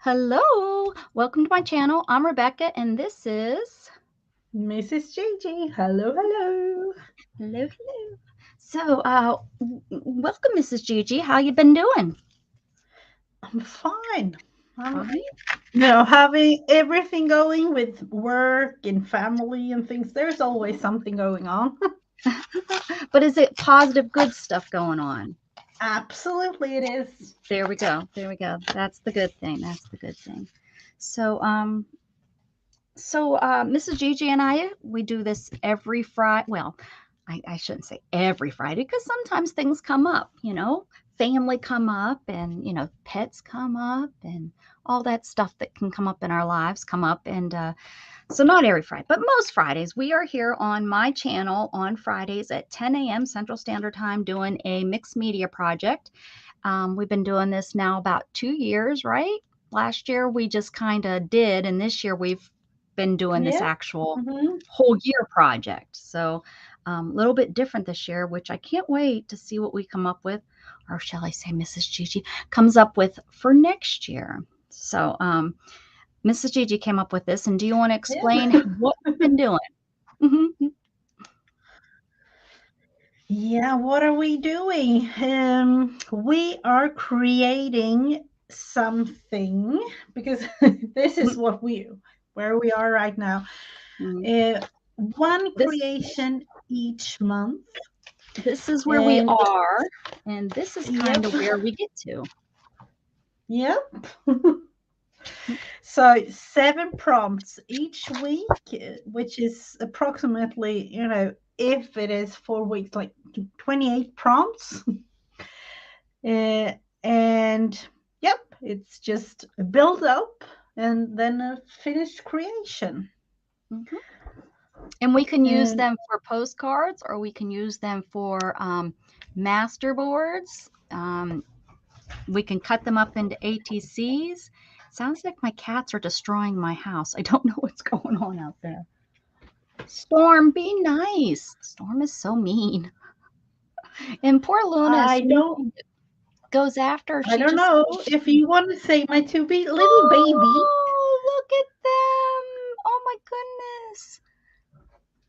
Hello, welcome to my channel. I'm Rebecca and this is Mrs. Ggii. Hello, hello. hello, hello. So, welcome, Mrs. Ggii. How you been doing? I'm fine. I'm, Fine. having everything going with work and family and things. There's always something going on. But is it positive, good stuff going on? Absolutely, it is. There we go. There we go. That's the good thing. That's the good thing. So, Mrs. Ggii and I, we do this every Friday. Well, I shouldn't say every Friday because sometimes things come up, family come up and, pets come up and all that stuff that can come up in our lives come up. And so not every Friday, but most Fridays, we are here on my channel on Fridays at 10 a.m. Central Standard Time doing a mixed media project. We've been doing this now about 2 years, right? Last year we just kind of did, and this year we've been doing this Yeah. actual hmm whole year project. So a little bit different this year, which I can't wait to see what we come up with, or shall I say Mrs. Ggii comes up with for next year. So Mrs. Ggii came up with this, and do you want to explain Yeah. what we've been doing? Mhm. Yeah, what are we doing? We are creating something because this is where we are right now. Mhm. Uh, one This creation each month. this is where we And are, and this is kind yep, of where we get to. yep. So 7 prompts each week, which is approximately, if it is 4 weeks, like 28 prompts. Uh, and yep, it's just a build up and then a finished creation. Mhm. And we can use And them for postcards or we can use them for master boards. We can cut them up into ATCs. Sounds like my cats are destroying my house. I don't know what's going on out there. Storm, be nice. Storm is so mean. And poor Luna, as I soon as don't, he goes after her, I she don't just know goes, if you want to say my two little baby. oh, look at them. Oh my goodness.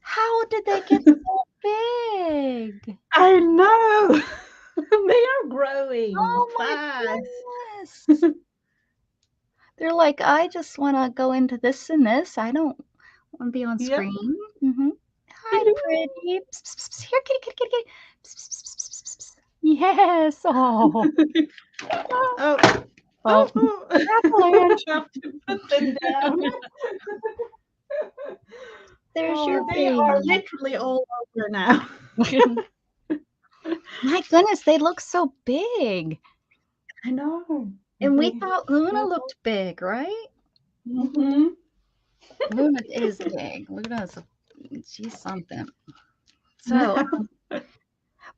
How did they get so big? I know. They are growing Oh my fast. goodness. They're like, I just want to go into this and this. I don't want to be on Yep. screen. Hi, pretty. Psst, psst, psst, psst. Here, kitty, kitty, kitty, kitty. Psst, psst, psst, psst, psst, psst. Yes. Oh. Oh, Oh. oh. Avalanche. Have to put them down. There's your Oh, they are baby. literally all over now. My goodness, they look so big. I know. And we They thought Luna feel. looked big, right? Mhm. Luna is big. She's something. So,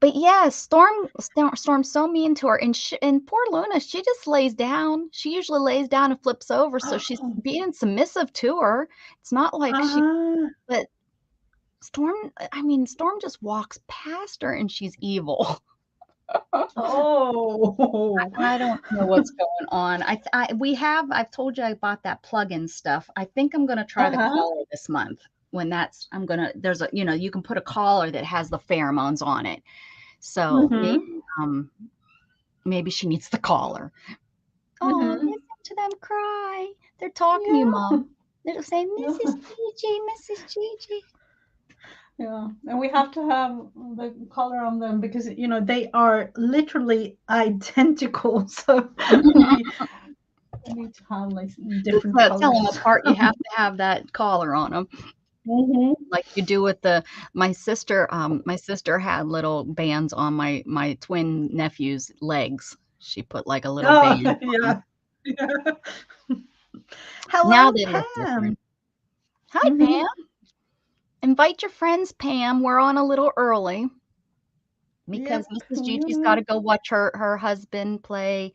but yeah, Storm's so mean to her, and poor Luna, she just lays down. She usually lays down and flips over, so she's Oh, being submissive to her. It's not like she, uh-huh. but Storm just walks past her and she's evil. Oh. I don't know what's going on. I've told you I bought that plug-in stuff. I think I'm gonna try the Uh-huh. collar this month. There's you can put a collar that has the pheromones on it. So Mhm. maybe she needs the collar. Oh, Mhm. listen to them cry. They're talking to you, Yeah. Mom. They're saying, Yeah. Mrs. Gigi, Mrs. Gigi. Yeah. And we have to have the color on them because they are literally identical. So we need to have like different To tell them colors. apart, you have to have that collar on them. Mhm. Like you do with my sister had little bands on my twin nephew's legs. She put like a little Oh, band on 'em. yeah. Yeah. Now Hello, they look Pam. different. Hi, Mhm. Pam. Invite your friends, Pam. We're on a little early because Yep. Mrs. Gigi's got to go watch her husband play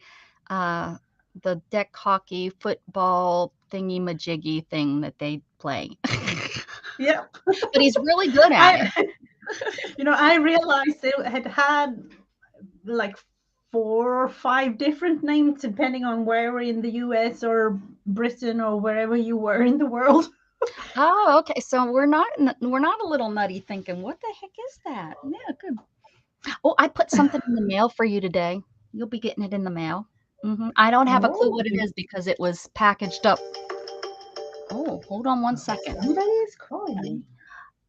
uh, the deck hockey football thingy majiggy thing that they play. Yep. But he's really good at it. I I realized they had like 4 or 5 different names depending on where in the US or Britain or wherever you were in the world. Oh, okay. So we're not a little nutty thinking, what the heck is that? Yeah, good. Oh, I put something in the mail for you today. You'll be getting it in the mail. I don't have a clue Oh, what it is because it was packaged up. Oh, hold on one second. somebody is calling.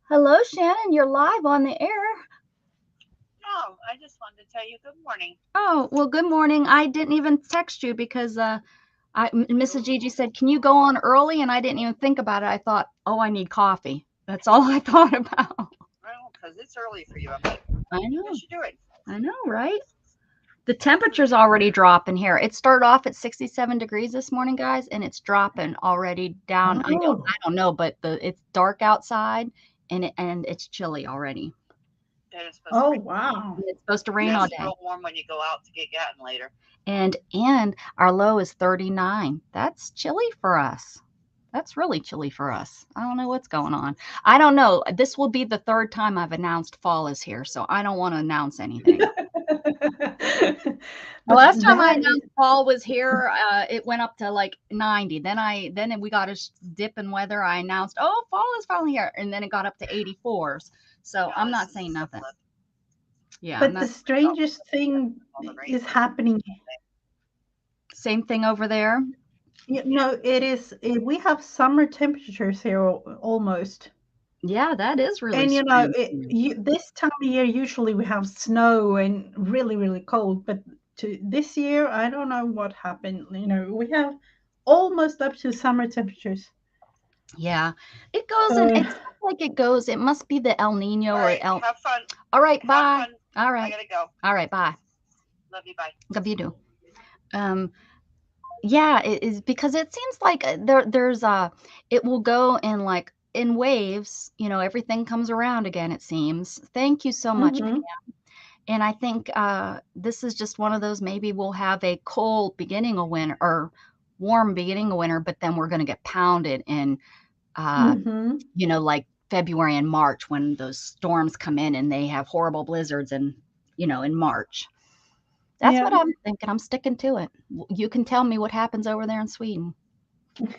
Hello, Shannon. You're live on the air. Oh, I just wanted to tell you good morning. Oh, well, good morning. I didn't even text you because Mrs. Ggii said, can you go on early? And I didn't even think about it. I thought, oh, I need coffee. That's all I thought about. Well, because it's early for you. I'm like, I know. what you doing? I know, right? The temperature's already dropping here. It started off at 67 degrees this morning, guys, and it's dropping already down. Oh. I don't know, but it's dark outside and it's chilly already. And it's supposed to rain. Wow. And it's supposed to rain all day. It's real warm when you go out to get gotten later. And our low is 39. That's chilly for us. That's really chilly for us. I don't know what's going on. I don't know. This will be the third time I've announced fall is here, so I don't want to announce anything. The last time I announced fall was here, it went up to like 90. Then we got a dip in weather. I announced, oh, fall is finally here, and then it got up to 84s. So No, I'm not this saying is a nothing. flip. Yeah. But the strangest thing is happening. Same thing over there. No, it is. We have summer temperatures here almost. Yeah, that is really And strange. this time of year, usually we have snow and really, really cold. But this year, I don't know what happened. We have almost up to summer temperatures. Yeah, it goes and it's like it goes. It must be the El Nino All right, or El. have fun. All right, Have bye. fun. All I right. gotta go. All right, bye. Love you. Bye. Love you too. Yeah, it is because it seems like there's it will go in waves, everything comes around again, it seems. Thank you so much, Pam. And I think this is just one of those, maybe we'll have a cold beginning of winter or warm beginning of winter, but then we're going to get pounded in, like February and March when those storms come in and they have horrible blizzards and, in March. That's what I'm thinking. I'm sticking to it. You can tell me what happens over there in Sweden.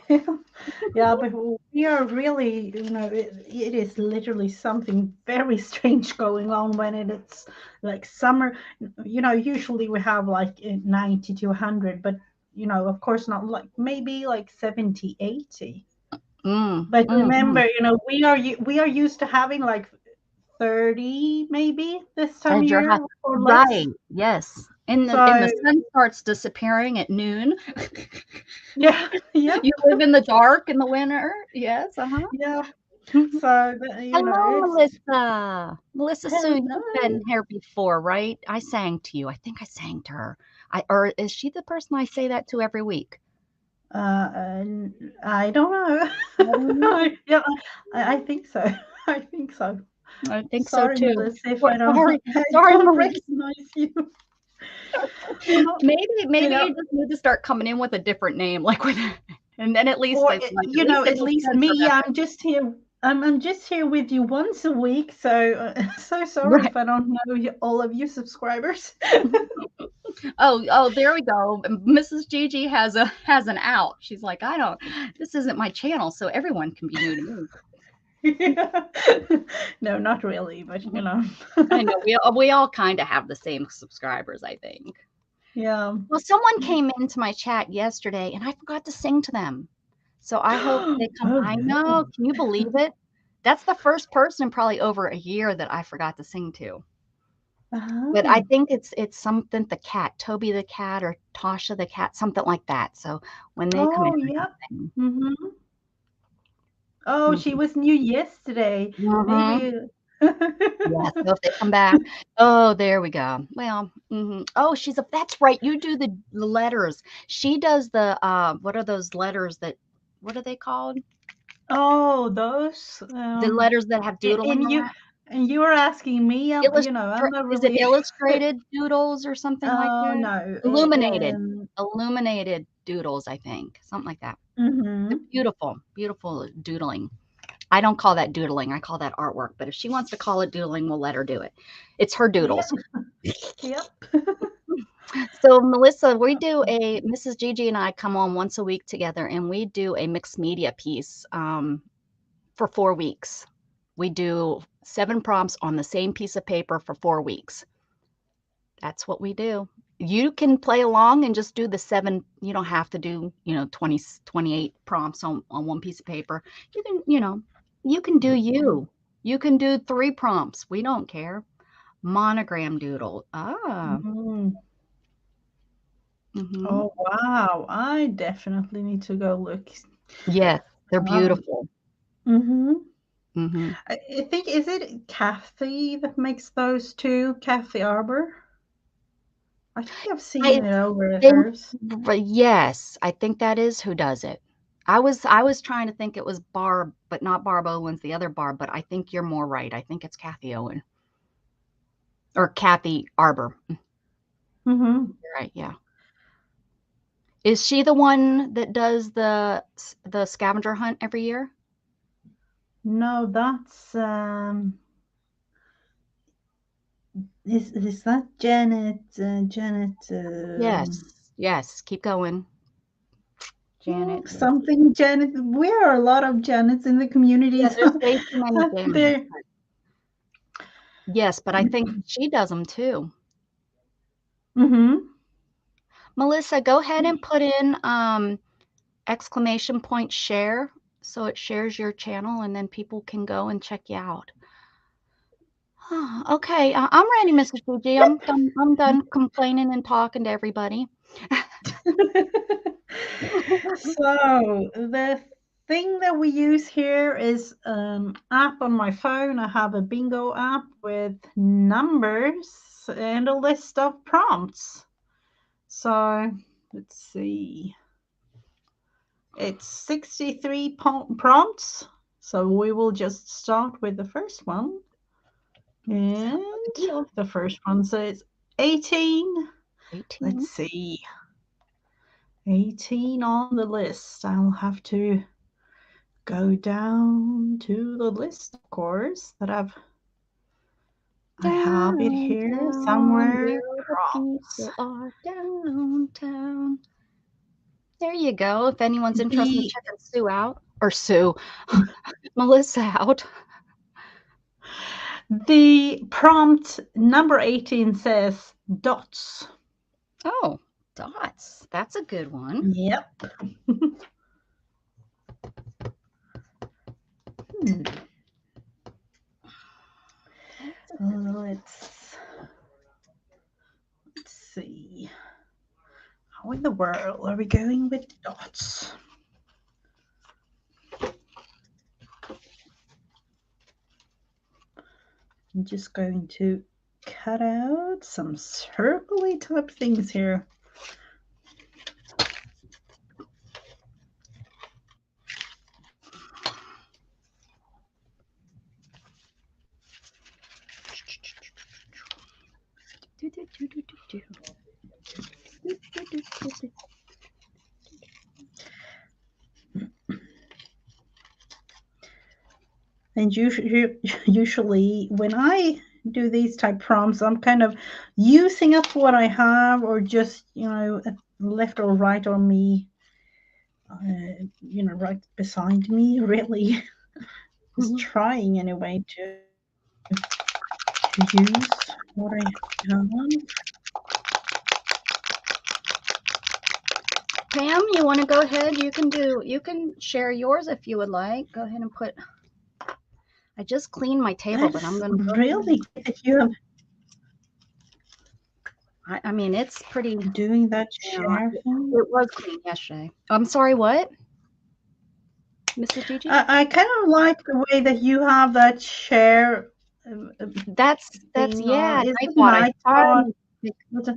Yeah, but we are really, it is literally something very strange going on when it's like summer. Usually we have like 90 to 100, but, of course not like maybe like 70, 80. But remember, we are used to having like 30 maybe this time of year or less. Right. Yes. And the sun starts disappearing at noon. Yeah. You live in the dark in the winter. Yes. Yeah. So hello, Melissa. Melissa Sue, hello. you've been here before, right? I sang to you. I think I sang to her. Or is she the person I say that to every week? I don't know. Yeah, I think so. I think so. I think Sorry, so too. Melissa, if I don't, sorry, don't Marissa. recognize you. Maybe you just need to start coming in with a different name, and then at least at least me. I'm just here. I'm just here with you once a week. So so sorry if I don't know all of you subscribers. Oh, there we go. Mrs. Ggii has an out. She's like, this isn't my channel, so everyone can be new to me. No, not really, but I know we all kind of have the same subscribers, I think. Yeah. Well, someone came into my chat yesterday and I forgot to sing to them. So I hope they come. I know. Can you believe it? That's the first person in probably over a year that I forgot to sing to. But I think it's something, the cat, Toby the cat or Tasha the cat, something like that. So when they come in, oh, she was new yesterday. Maybe. Yeah, so if they come back, oh, there we go. Well, oh, that's right. You do the letters. She does the what are those letters what are they called? Oh, those the letters that have doodling. And you were asking me, I'm not really. Is it illustrated doodles or something like that? No, illuminated doodles, I think, something like that. Beautiful, beautiful doodling. I don't call that doodling. I call that artwork. But if she wants to call it doodling, we'll let her do it. It's her doodles. Yep. So Melissa, we do Mrs. Ggii and I come on once a week together, and we do a mixed media piece for 4 weeks. We do 7 prompts on the same piece of paper for 4 weeks. That's what we do. You can play along and just do the 7. You don't have to do, 20, 28 prompts on one piece of paper. You can, you can do you. You can do 3 prompts. We don't care. Monogram doodle. Mm. Mhm. Oh, wow. I definitely need to go look. Yes, they're beautiful. Mm-hmm. Mhm. I think, is it Kathy that makes those two? Kathy Arbor? I think I've seen I it over at think, hers. yes, I think that is who does it. I was trying to think it was Barb, but not Barb Owen's the other Barb, but I think you're more right. I think it's Kathy Owen or Kathy Arbor. Mm-hmm. You're right, yeah. Is she the one that does the scavenger hunt every year? No, that's is that Janet? Janet. Yes. Keep going, Janet. Something Janet. We are a lot of Janets in the community. Yeah, there's So way too many Janets. there. Yes, but I think she does them too. Mm-hmm. Melissa, go ahead and put in exclamation point share so it shares your channel and then people can go and check you out. Okay, I'm ready, Mrs. Ggii. I'm done complaining and talking to everybody. So the thing that we use here is an app on my phone. I have a bingo app with numbers and a list of prompts. So let's see. It's 63 prompts. So we will just start with the first one. And the first one says 18. 18. Let's see. 18 on the list. I'll have to go down to the list, of course, that I have it here somewhere. Prompts. Are downtown. There you go. If anyone's interested in checking Sue out, or Sue, Melissa out. The prompt number 18 says dots. Oh, dots. That's a good one. Yep. Let's see. How in the world are we going with dots? I'm just going to cut out some circly type things here. And usually when I do these type prompts, I'm kind of using up what I have, or just, left or right on me, right beside me, really. Just trying anyway to use what I have. Pam, you want to go ahead? You can share yours if you would like. Go ahead and put. I just cleaned my table, but I'm going to really that you have. I mean, it's pretty. Doing that share thing. It was clean yesterday. I'm sorry, what? Mrs. Ggii? I kind of like the way that you have that share. That's yeah.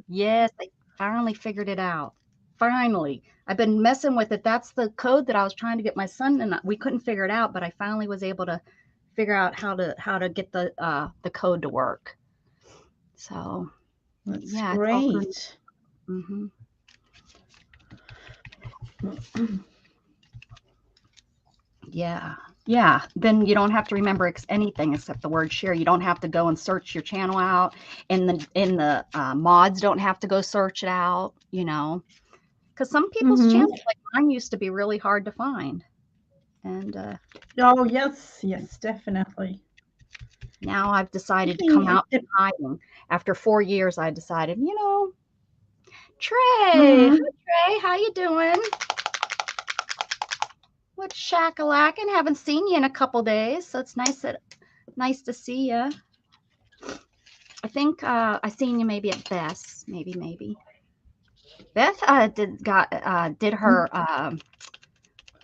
Yes, I finally figured it out. Finally, I've been messing with it. That's the code that I was trying to get my son, and we couldn't figure it out. But I finally was able to figure out how to get the code to work. So that's yeah, great. Mm-hmm. Yeah. Yeah, then you don't have to remember anything except the word share. You don't have to go and search your channel out, and the mods don't have to go search it out, you know, because some people's Mm-hmm. channels like mine used to be really hard to find. And Oh, yes, yes, definitely. now I've decided to come Speaking out from hiding. After 4 years, I decided, you know, Trey, mm-hmm. hi Trey, how you doing? What's shack-a-lackin'? Haven't seen you in a couple days, so it's nice to see you. I think I seen you maybe at Beth's, maybe. Beth did her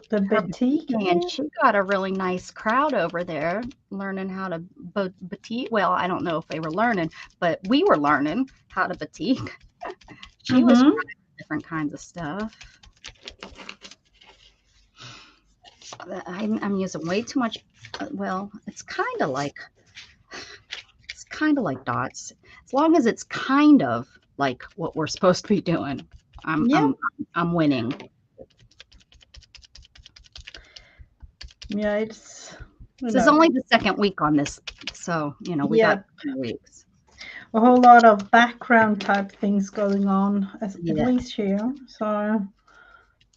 The her boutique, and she got a really nice crowd over there learning how to batik. Well, I don't know if they were learning, but we were learning how to batik. She was mm-hmm. trying different kinds of stuff. I'm using way too much. Well, it's kind of like dots. As long as it's kind of like what we're supposed to be doing, I'm winning. Yeah, it's This is only the second week on this, so you know we got 2 weeks. A whole lot of background type things going on, at least here. So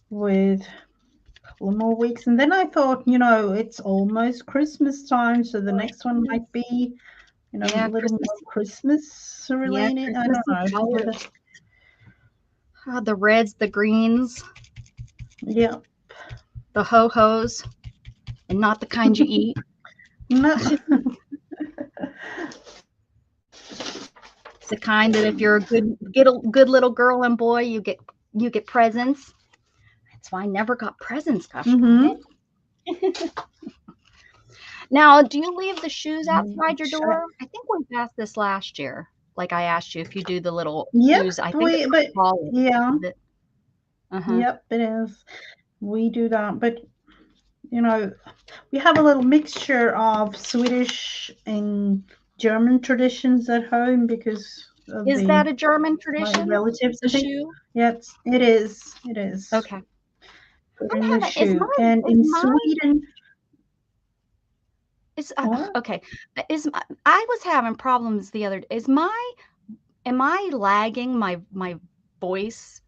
with a couple more weeks, and then I thought, you know, it's almost Christmas time, so the next one might be, you know, a little more Christmas related. I don't know. The reds, the greens. Yeah. The ho-hos, and not the kind you eat. No. It's the kind that if you're a good little girl and boy, you get presents. That's why I never got presents. Gosh. Now, do you leave the shoes outside your door? I think we asked this last year. Like I asked you if you do the little shoes. I think it's called. Yeah. Yep, it is. We do that, but you know, we have a little mixture of Swedish and German traditions at home because of is that a German tradition? Relatives, the shoe? Yes, it is. It is. Okay. Putting the shoe, and in Sweden. Okay. I was having problems the other day. Am I lagging my voice?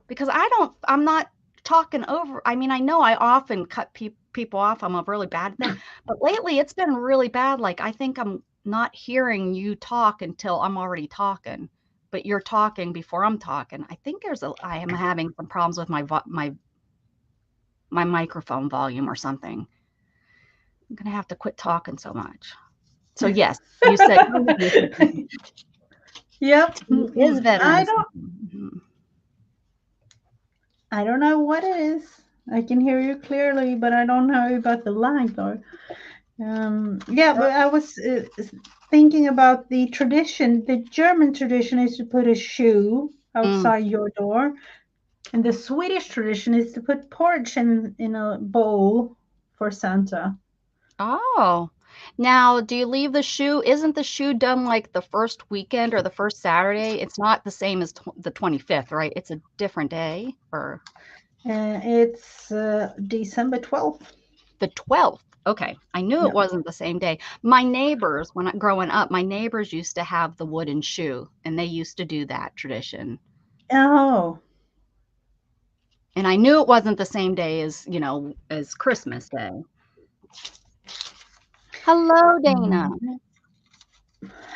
Because I'm not talking over. I mean, I know I often cut people off. I'm really bad at that. But lately it's been really bad. Like I think I'm not hearing you talk until I'm already talking, but you're talking before I'm talking. I think I am having some problems with my microphone volume or something. I'm going to have to quit talking so much. So yes, you said. Yep. Is Veterans. I don't know what it is. I can hear you clearly, but I don't know about the lag though. Yeah, but I was thinking about the tradition. The German tradition is to put a shoe outside your door, and the Swedish tradition is to put porridge in a bowl for Santa. Oh, now do you leave the shoe? Isn't the shoe done like the first weekend or the first Saturday? It's not the same as the 25th, right? It's a different day, or it's December 12th. The 12th. Okay, I knew it wasn't the same day. My neighbors, growing up, my neighbors used to have the wooden shoe, and they used to do that tradition. Oh. And I knew it wasn't the same day as, as Christmas Day. Hello, Dana.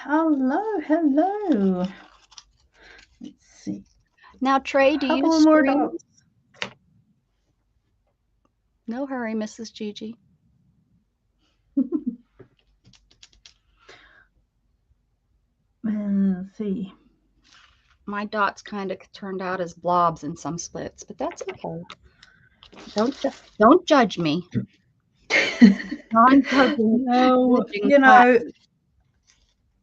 Hello. Let's see. Now, Trey, do you stream? No hurry, Mrs. Ggii. Let's see. My dots kind of turned out as blobs in some splits, but that's okay. Don't judge me. No, you know,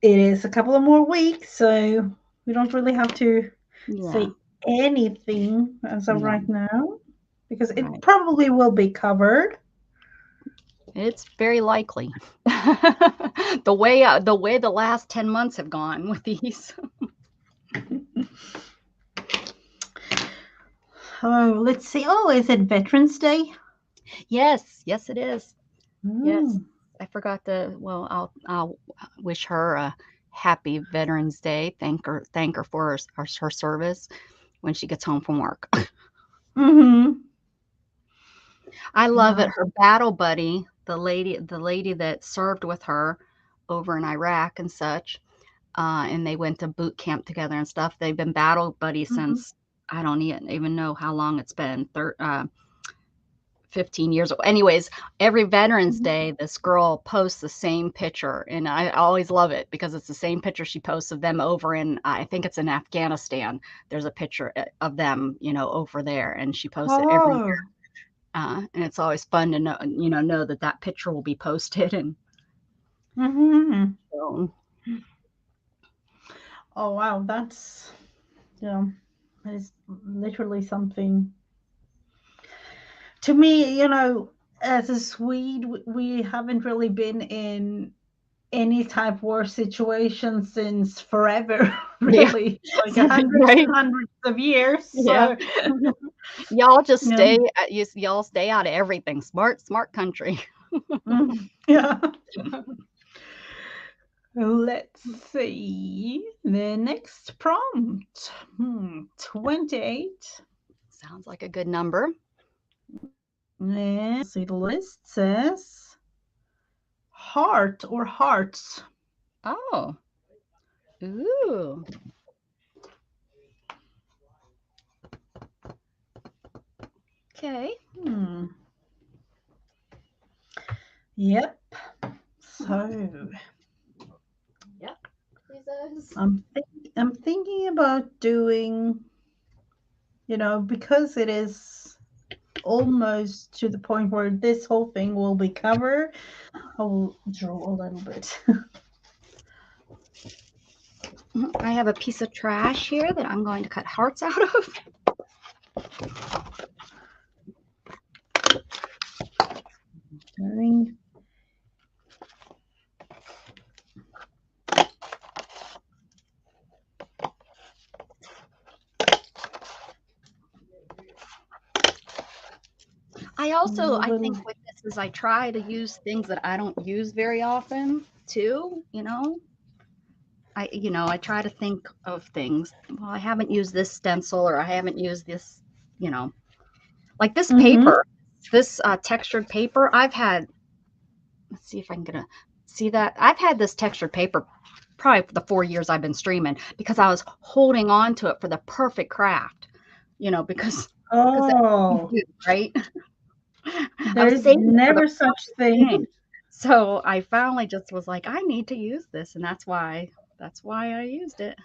it is a couple of more weeks, so we don't really have to say anything as of right now, because it probably will be covered. It's very likely. the way the last 10 months have gone with these. Oh, let's see. Oh, is it Veterans Day? Yes, it is. Yes, Mm. I forgot to. Well, I'll wish her a happy Veterans Day. Thank her for her service when she gets home from work. Mm-hmm. I love it. Yeah. Her battle buddy, the lady that served with her over in Iraq and such, and they went to boot camp together and stuff. They've been battle buddies Mm-hmm. since I don't even know how long it's been. 15 years old. Anyways, every Veterans Mm-hmm. Day, this girl posts the same picture, and I always love it because it's the same picture she posts of them over in, I think it's in Afghanistan. There's a picture of them, over there, and she posts it every Oh. year. And it's always fun to know that picture will be posted, and Mm-hmm. so Oh wow, that's that is literally something. To me, as a Swede, we haven't really been in any type war situation since forever, yeah, really, like hundreds right, and hundreds of years. yeah. So, Y'all just yeah, y'all stay out of everything. Smart country. yeah. Let's see the next prompt. 28. Sounds like a good number. And see, the list says heart or hearts. Oh, ooh. Okay. Hmm. Yep. So Yep. Jesus. I'm thinking about doing, because it is almost to the point where this whole thing will be covered. I will draw a little bit. I have a piece of trash here that I'm going to cut hearts out of. Doing. I think with this is I try to use things that I don't use very often too, I try to think of things. Well, I haven't used this stencil or I haven't used this, like this Mm-hmm. paper, this textured paper. Let's see if I can get a see that. I've had this textured paper probably for the 4 years I've been streaming because I was holding on to it for the perfect craft, because that's what you Oh, do, right? I was there's saving it for the never such perfect thing. thing. So I finally just was like, I need to use this, and that's why I used it.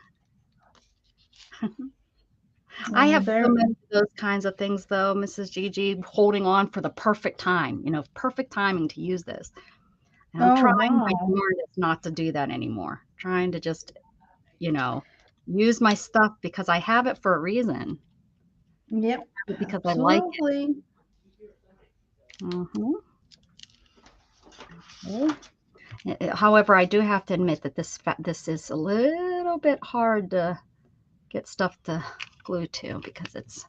I Well, have so there. many of those kinds of things though, Mrs. Ggii, holding on for the perfect time, perfect timing to use this. And I'm Oh trying my wow. darndest not to do that anymore. Trying to just, you know, use my stuff because I have it for a reason, Yep. because I like it. Absolutely. Mhm. Okay. However, I do have to admit that this is a little bit hard to get stuff to glue to because it's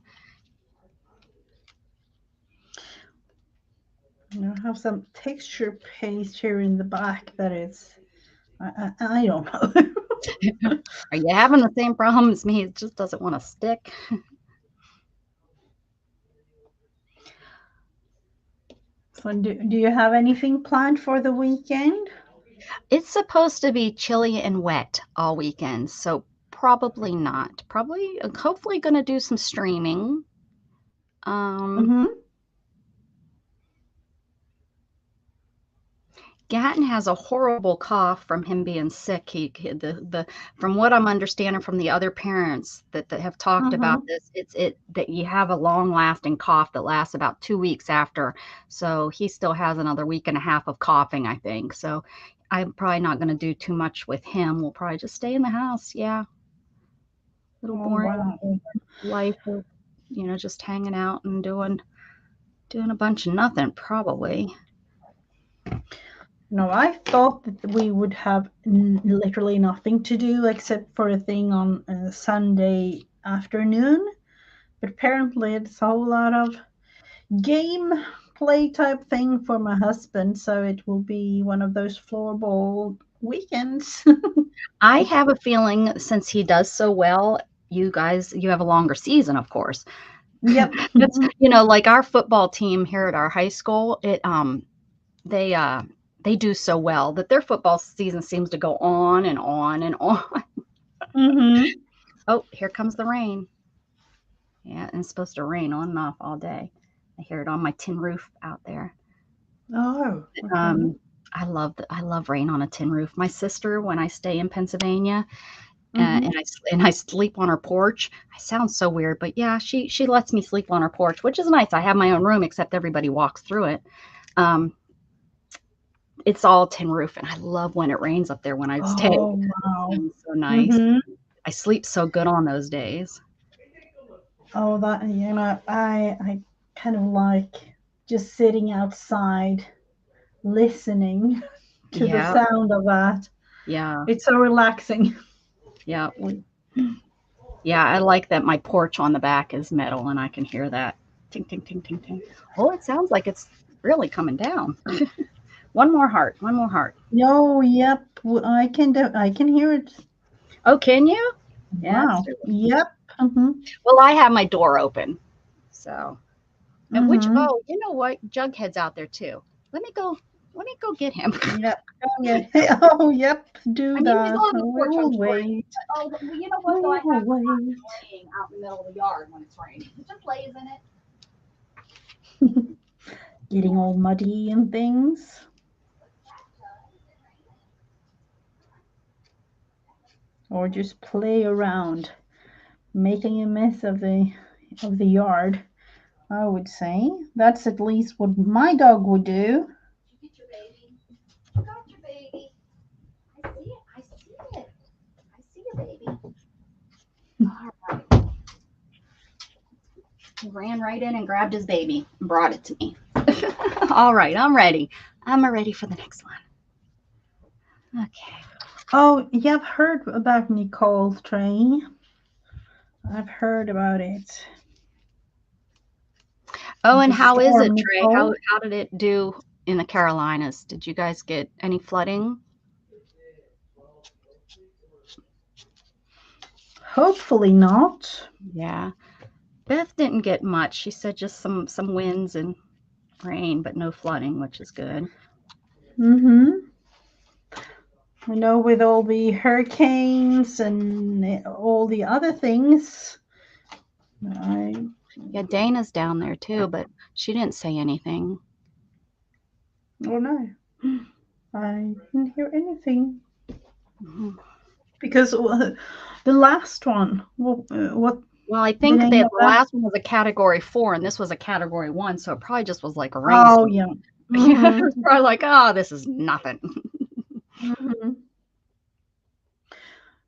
I have some texture paste here in the back that is. I don't know. are you having the same problem as me? It just doesn't want to stick. So do you have anything planned for the weekend? It's supposed to be chilly and wet all weekend, so probably not. Probably, hopefully, going to do some streaming. Um, Mm-hmm. Gatton has a horrible cough from him being sick. The from what I'm understanding from the other parents that have talked about Mm-hmm. this, it's that you have a long lasting cough that lasts about 2 weeks after. So he still has another week and a half of coughing, I think. So I'm probably not going to do too much with him. We'll probably just stay in the house. Yeah, little Oh boring wow. life of just hanging out and doing a bunch of nothing probably. No, I thought that we would have literally nothing to do except for a thing on Sunday afternoon, but apparently it's a whole lot of game play type thing for my husband, so it will be one of those floorball weekends. I have a feeling since he does so well, you have a longer season, of course. Yep. It's, like our football team here at our high school, they they do so well that their football season seems to go on and on and on. Mm-hmm. Oh, here comes the rain. Yeah, and it's supposed to rain on and off all day. I hear it on my tin roof out there. Oh, okay. I love rain on a tin roof. My sister, when I stay in Pennsylvania, Mm-hmm. and I sleep on her porch. I sound so weird, but yeah, she lets me sleep on her porch, which is nice. I have my own room, except everybody walks through it. It's all tin roof, and I love when it rains up there when I stay. Oh, It wow. sounds so nice. Mm-hmm. I sleep so good on those days. Oh, that, I kind of like just sitting outside listening to the Yeah, sound of that. yeah, It's so relaxing. yeah. Yeah, I like that my porch on the back is metal and I can hear that ting, ting, ting, ting, ting. Oh, it sounds like it's really coming down. One more heart, one more heart. Oh, yep. I can hear it. Oh, can you? Yeah, Wow. Yep. Mm-hmm. well, I have my door open. So, and Mm-hmm. you know what? Jughead's out there too. Let me go get him. Yep. Oh, yeah. Oh, yep. Do I mean, he's that. on the We porch, I'm will sure. wait. Oh, but you know what We though? I will have him wait. laying out in the middle of the yard when it's raining. He just lays in it. Getting all muddy and things. Or just play around, making a mess of the yard. I would say that's at least what my dog would do. Did you get your baby? You got your baby. I see it. I see it. I see your baby. All right. He ran right in and grabbed his baby and brought it to me. All right, I'm ready. I'm ready for the next one. Okay. Oh, yeah, I've heard about Nicole's train. I've heard about it. Oh, and The how is it, storm Trey? Nicole. How did it do in the Carolinas? Did you guys get any flooding? Hopefully not. Yeah. Beth didn't get much. She said just some winds and rain, but no flooding, which is good. Mm-hmm. I know with all the hurricanes and all the other things. Yeah, Dana's down there too, but she didn't say anything. Oh no, I didn't hear anything Mhm. because the last one. What Well, I the think that name of the that? last one was a category 4 and this was a category 1, so it probably just was like a Oh rainstorm. yeah. Yeah, it Mm-hmm. was probably like, oh, this is nothing. Mm-hmm.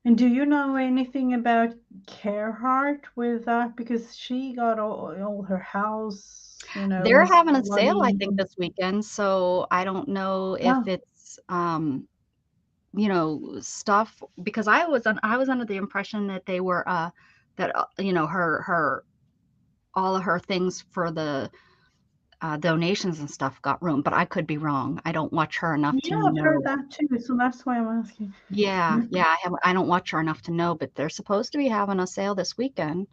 And do you know anything about Gerhardt with that? Because she got all her house, They're was having a sale, I flooding. think, this weekend, so I don't know if Oh, it's stuff because I was under the impression that they were that her all of her things for the donations and stuff got room, but I could be wrong. I don't watch her enough to yeah, I've heard know. that too. So that's why I'm asking. Yeah, yeah, I don't watch her enough to know, but they're supposed to be having a sale this weekend.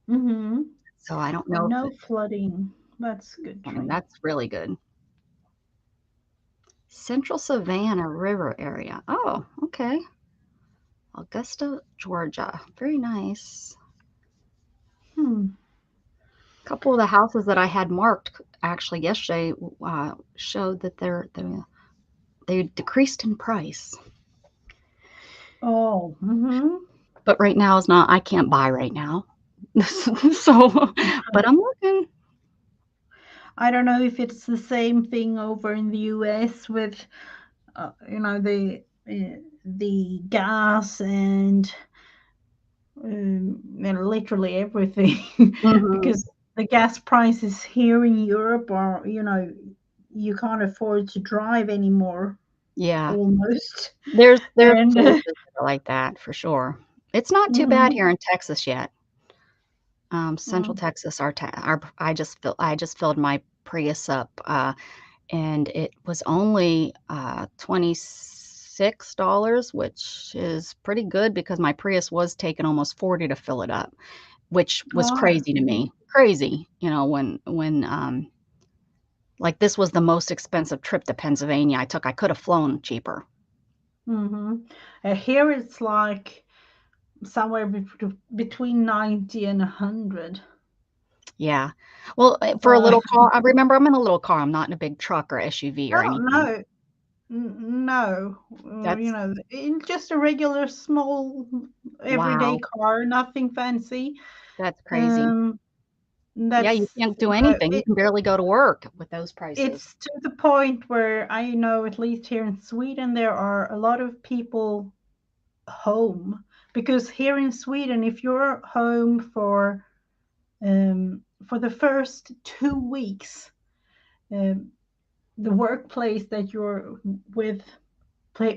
Mm-hmm. So I don't But know no flooding. That's good, I mean, Trey. that's really good. Central Savannah River area. Oh, okay. Augusta, Georgia. Very nice. Hmm. A couple of the houses that I had marked actually yesterday showed that they decreased in price. Oh, mm-hmm. But right now is not. I can't buy right now. So, but I'm looking. I don't know if it's the same thing over in the US with, the gas and literally everything, Hmm. because the gas prices here in Europe are, you can't afford to drive anymore, Yeah, almost. there are And places that are like that for sure. It's not too bad mhm. here in Texas yet. Central Oh, Texas, our I just filled my Prius up, and it was only $26, which is pretty good because my Prius was taking almost 40 to fill it up, which was Oh. crazy to me. Crazy, you know, when like this was the most expensive trip to Pennsylvania I took. I could have flown cheaper. Here it's like somewhere between 90 and 100. Yeah. Well, for a little car, I remember I'm in a little car. I'm not in a big truck or SUV or anything. No. That's You know, in just a regular small everyday car, nothing fancy. That's crazy. Yeah, you can't do know, anything. You can barely go to work with those prices. It's to the point where I know, at least here in Sweden, there are a lot of people home, because here in Sweden, if you're home for the first 2 weeks, the workplace that you're with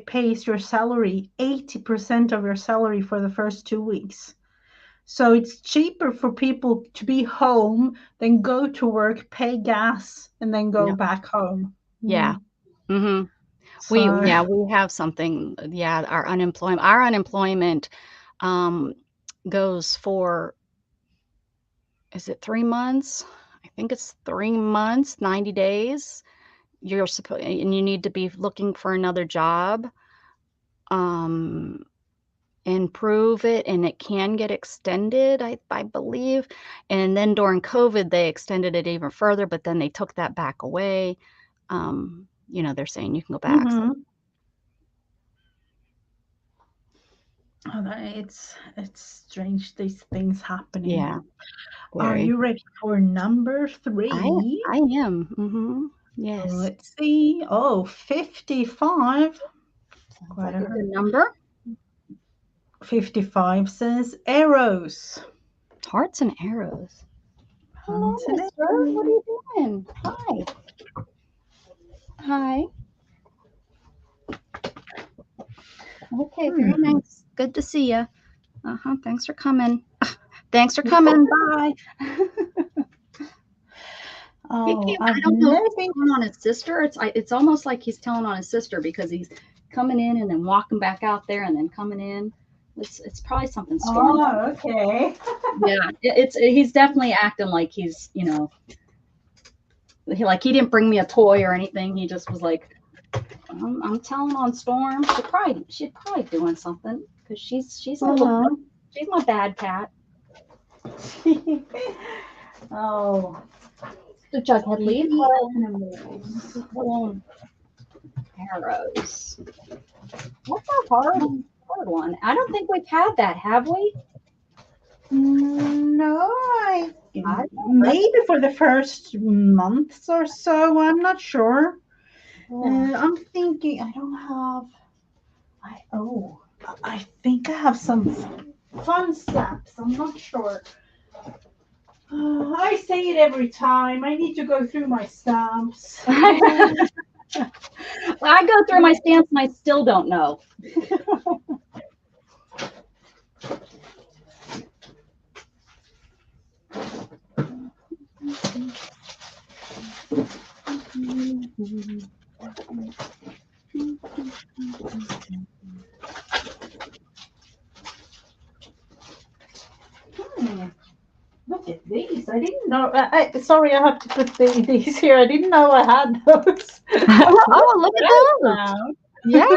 pays your salary, 80% of your salary for the first 2 weeks. So it's cheaper for people to be home than go to work, pay gas, and then go back home. Yeah. Mm-hmm. So, we have something. Yeah, our unemployment goes for, is it 3 months? I think it's 3 months, 90 days. And you need to be looking for another job. And prove it, and it can get extended, I believe. And then during COVID, they extended it even further, but then they took that back away. You know, they're saying you can go back. So. It's strange, these things happening. Yeah. Are you ready for number 3? I am. Mm-hmm. Yes. Let's see. Oh, 55. Quite a good number. 55 says arrows. Hearts and arrows. Hello, Miss Rose. What are you doing? Hi. Hi. Okay, very nice. Good to see you. Thanks for coming. Thanks for coming. Bye. I don't know if he's telling on his sister. It's almost like he's telling on his sister, because he's coming in and then walking back out there and then coming in. It's probably something stormy. Oh, okay. Yeah, he's definitely acting like he's, you know, he didn't bring me a toy or anything. He just was like, I'm telling on Storm. She's probably doing something, because she's my bad cat. Oh. The Jughead leaf. Arrows. What's a hard one? I don't think we've had that, have we? No, maybe for the first months or so. I'm not sure. I'm thinking I don't have. I think I have some fun stamps. I'm not sure. I say it every time. I need to go through my stamps. I go through my stamps and I still don't know. Look at these. I didn't know. Sorry, I have to put these here. I didn't know I had those. Oh, look at those. Yeah.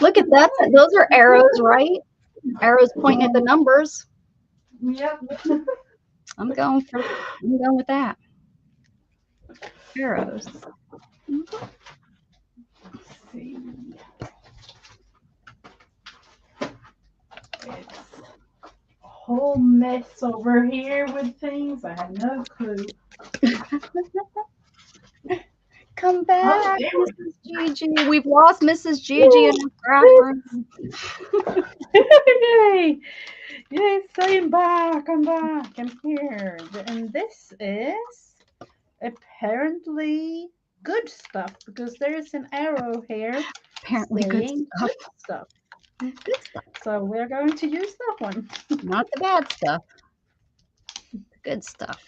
Look at that. Those are arrows, right? Arrows pointing at the numbers. Yep. I'm going with that. Arrows. Let's see. It's a whole mess over here with things. I have no clue. Come back, Mrs. Ggii. We've lost Mrs. Ggii in the bathroom. Yay! Yes, I'm back. I'm here. And this is apparently good stuff, because there is an arrow here. Apparently good stuff. Good stuff. So we're going to use that one. Not the bad stuff. The good stuff.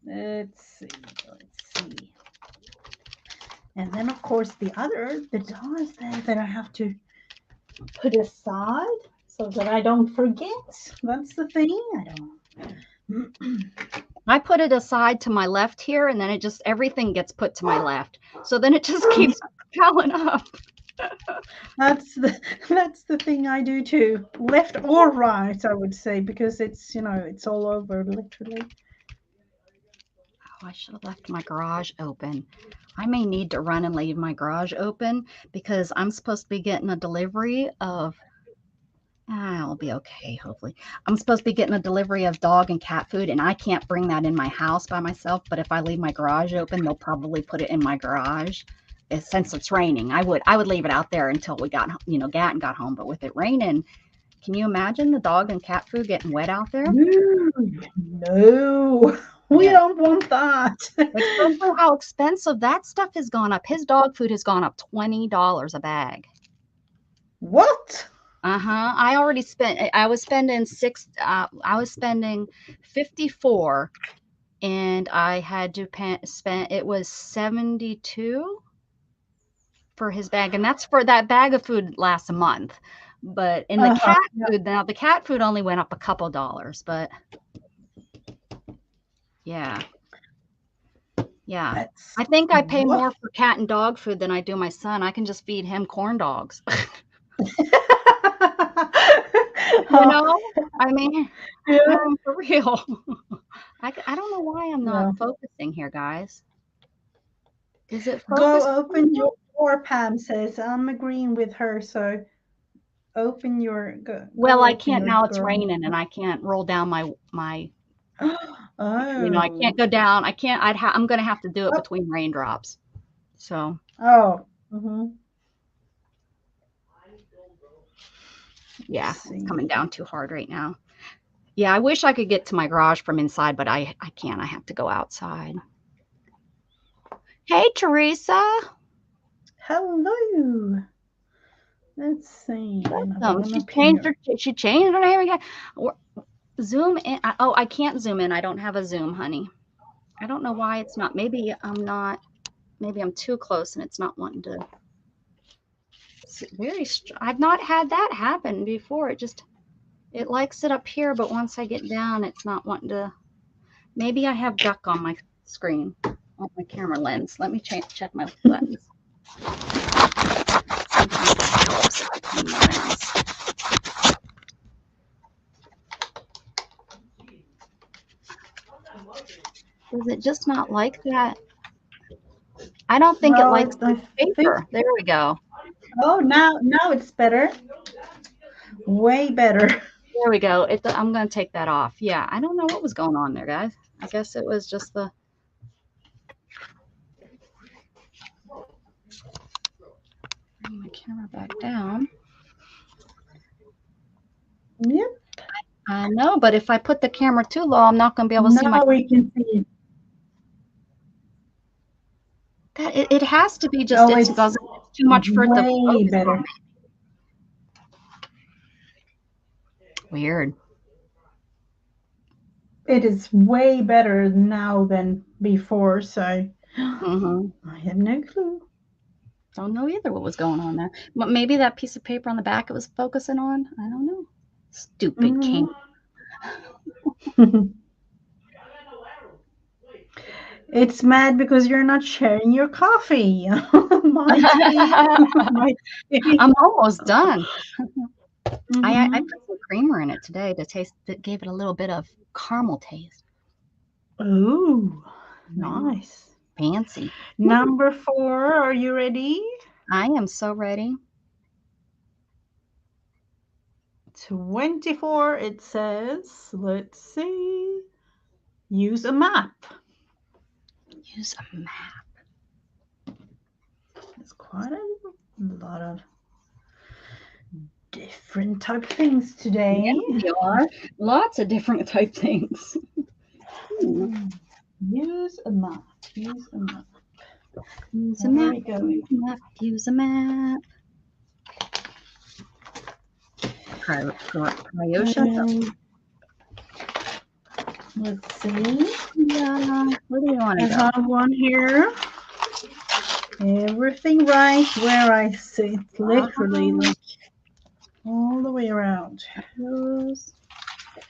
Let's see. Let's see. And then, of course, the dies there that I have to put aside so that I don't forget. That's the thing. I don't. I put it aside to my left here, and then it just everything gets put to my left. So then it just keeps piling up. That's the thing I do too. Left or right, I would say, because it's it's all over literally. Oh, I should have left my garage open. I may need to run and leave my garage open because I'm supposed to be getting a delivery of. I'll be okay, hopefully. I'm supposed to be getting a delivery of dog and cat food, and I can't bring that in my house by myself. But if I leave my garage open, they'll probably put it in my garage. Since it's raining, I would leave it out there until we got Gatton got home. But with it raining, can you imagine the dog and cat food getting wet out there? No, we don't want that. Especially how expensive that stuff has gone up. His dog food has gone up $20 a bag. What? I already spent. I was spending I was spending 54, and I had to spend. It was 72 for his bag, and that's for that bag of food lasts a month. But in the cat food, now the cat food only went up a couple dollars, but yeah. I think I pay more for cat and dog food than I do my son. I can just feed him corn dogs. I mean, for real. I don't know why I'm not focusing here, guys. Is it focused? Go open your door, Pam says. I'm agreeing with her, so open your. Well, I can't now. It's raining, and I can't roll down my. Oh. I can't go down. I can't. I'm going to have to do it between raindrops. So. Oh. Yeah, it's coming down too hard right now. Yeah, I wish I could get to my garage from inside, but I can't. I have to go outside. Hey, Teresa. Hello. Let's see. She changed her name again. Zoom in. Oh, I can't zoom in. I don't have a Zoom, honey. I don't know why it's not. Maybe I'm not. Maybe I'm too close and it's not wanting to. I've not had that happen before. It likes it up here, but once I get down, it's not wanting to. Maybe I have duck on my screen, on my camera lens. Let me check my lens. Does it just not like that? I don't think it likes the paper. There we go. Oh, now it's better. Way better. There we go. I'm going to take that off. Yeah, I don't know what was going on there, guys. I guess it was just the. Bring my camera back down. Yep. I know, but if I put the camera too low, I'm not going to be able to see my. Now we can see it. It has to be just it's too much for it to focus better. On. Weird. It is way better now than before, so I have no clue. Don't know either what was going on there. But maybe that piece of paper on the back it was focusing on. I don't know. Stupid camera. It's mad because you're not sharing your coffee. I'm almost done. I put some creamer in it today to taste. That gave it a little bit of caramel taste. Ooh, nice. Fancy. Number 4, are you ready? I am so ready. 24, it says, let's see, use a map. Use a map. There's quite a lot of different type things today. Yeah, there are lots of different type things. Use a map. Use a map. Use a map. Use a map. Let's see. Yeah. Where do we want I to go? have one here. Everything right where I sit, literally, like all the way around. Those.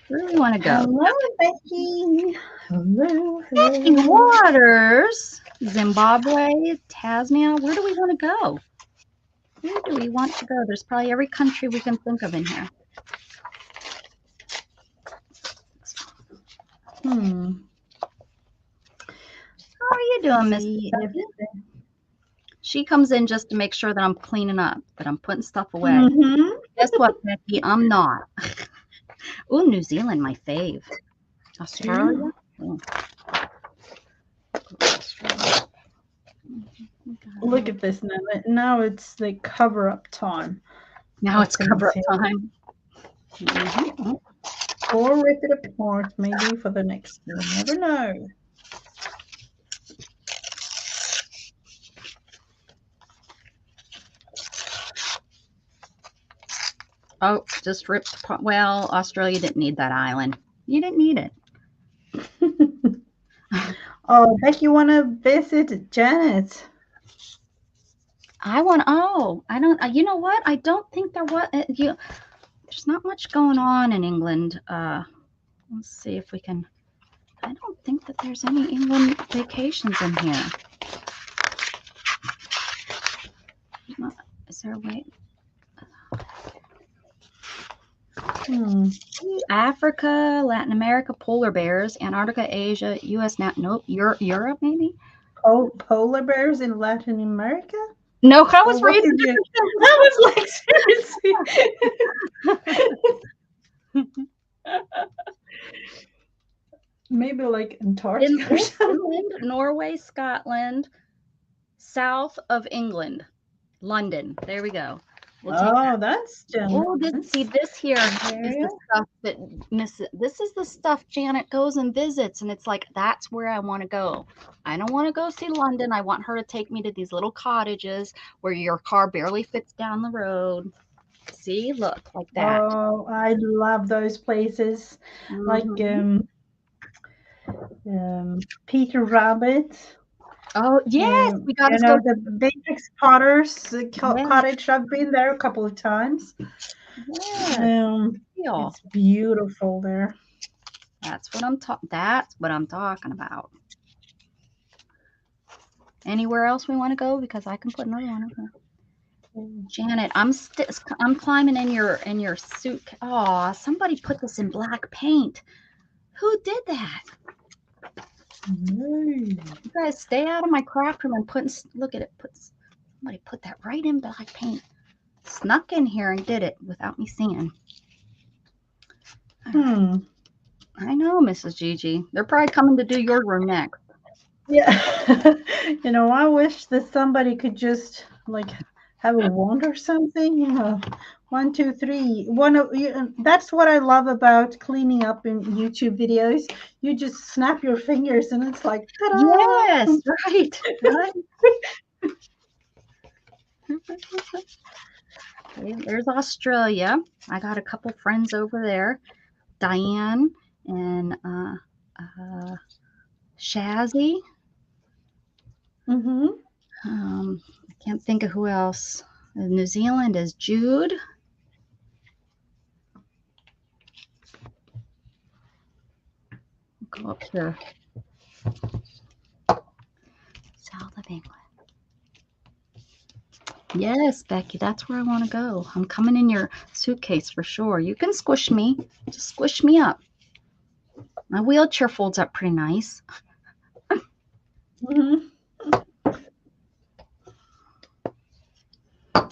Where do we want to go? Hello, Becky. Hello, Becky hello. Waters, Zimbabwe, Tasmania. Where do we want to go? Where do we want to go? There's probably every country we can think of in here. How are you doing, Miss Becky? She comes in just to make sure that I'm cleaning up, that I'm putting stuff away. Mm-hmm. Guess what, Becky? I'm not. Oh, New Zealand, my fave. Australia? Oh. Australia. Look at this now. Now it's the cover-up time. Now it's cover-up time. Mm-hmm. Or rip it apart, maybe for the next one. You never know. Oh, just ripped apart. Well, Australia didn't need that island. You didn't need it. Oh, Becky, you want to visit Janet? I don't, you know what? I don't think there was, there's not much going on in England. Let's see if we can, I don't think that there's any England vacations in here. Is there a way? Africa, Latin America, polar bears, Antarctica, Asia, U.S. Nope, Europe maybe? Oh, polar bears in Latin America? No, I was reading. I was like, seriously. Maybe like Antarctica or something. Norway, Scotland, south of England, London. There we go. We'll that's Janet. Oh, this here is the stuff that this is the stuff Janet goes and visits, and it's like that's where I want to go. I don't want to go see London. I want her to take me to these little cottages where your car barely fits down the road. See, look, like that. Oh, I love those places. Like Peter Rabbit. Oh yes, we got to go the Beatrix Potter's cottage. I've been there a couple of times. Yeah, it's beautiful there. That's what I'm talking about. Anywhere else we want to go? Because I can put another one over. Janet, I'm climbing in your suit. Oh, somebody put this in black paint. Who did that? You guys stay out of my craft room and look at it. Somebody put that right in black paint. Snuck in here and did it without me seeing. I know, Mrs. Ggii. They're probably coming to do your room next. Yeah. I wish that somebody could just like have a wand or something. 1, 2, 3. That's what I love about cleaning up in YouTube videos. You just snap your fingers and it's like, ta-da! Yes, right. Okay, there's Australia. I got a couple friends over there, Diane and Shazzy. I can't think of who else. New Zealand is Jude. Go up here. South of England. Yes, Becky, that's where I want to go. I'm coming in your suitcase for sure. You can squish me. Just squish me up. My wheelchair folds up pretty nice. I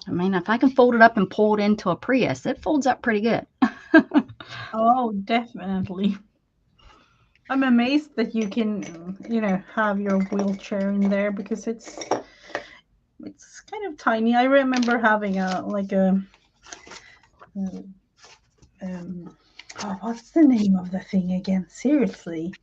mean, if I can fold it up and pull it into a Prius, it folds up pretty good. Oh, definitely. I'm amazed that you can, have your wheelchair in there because it's kind of tiny. I remember having what's the name of the thing again? Seriously.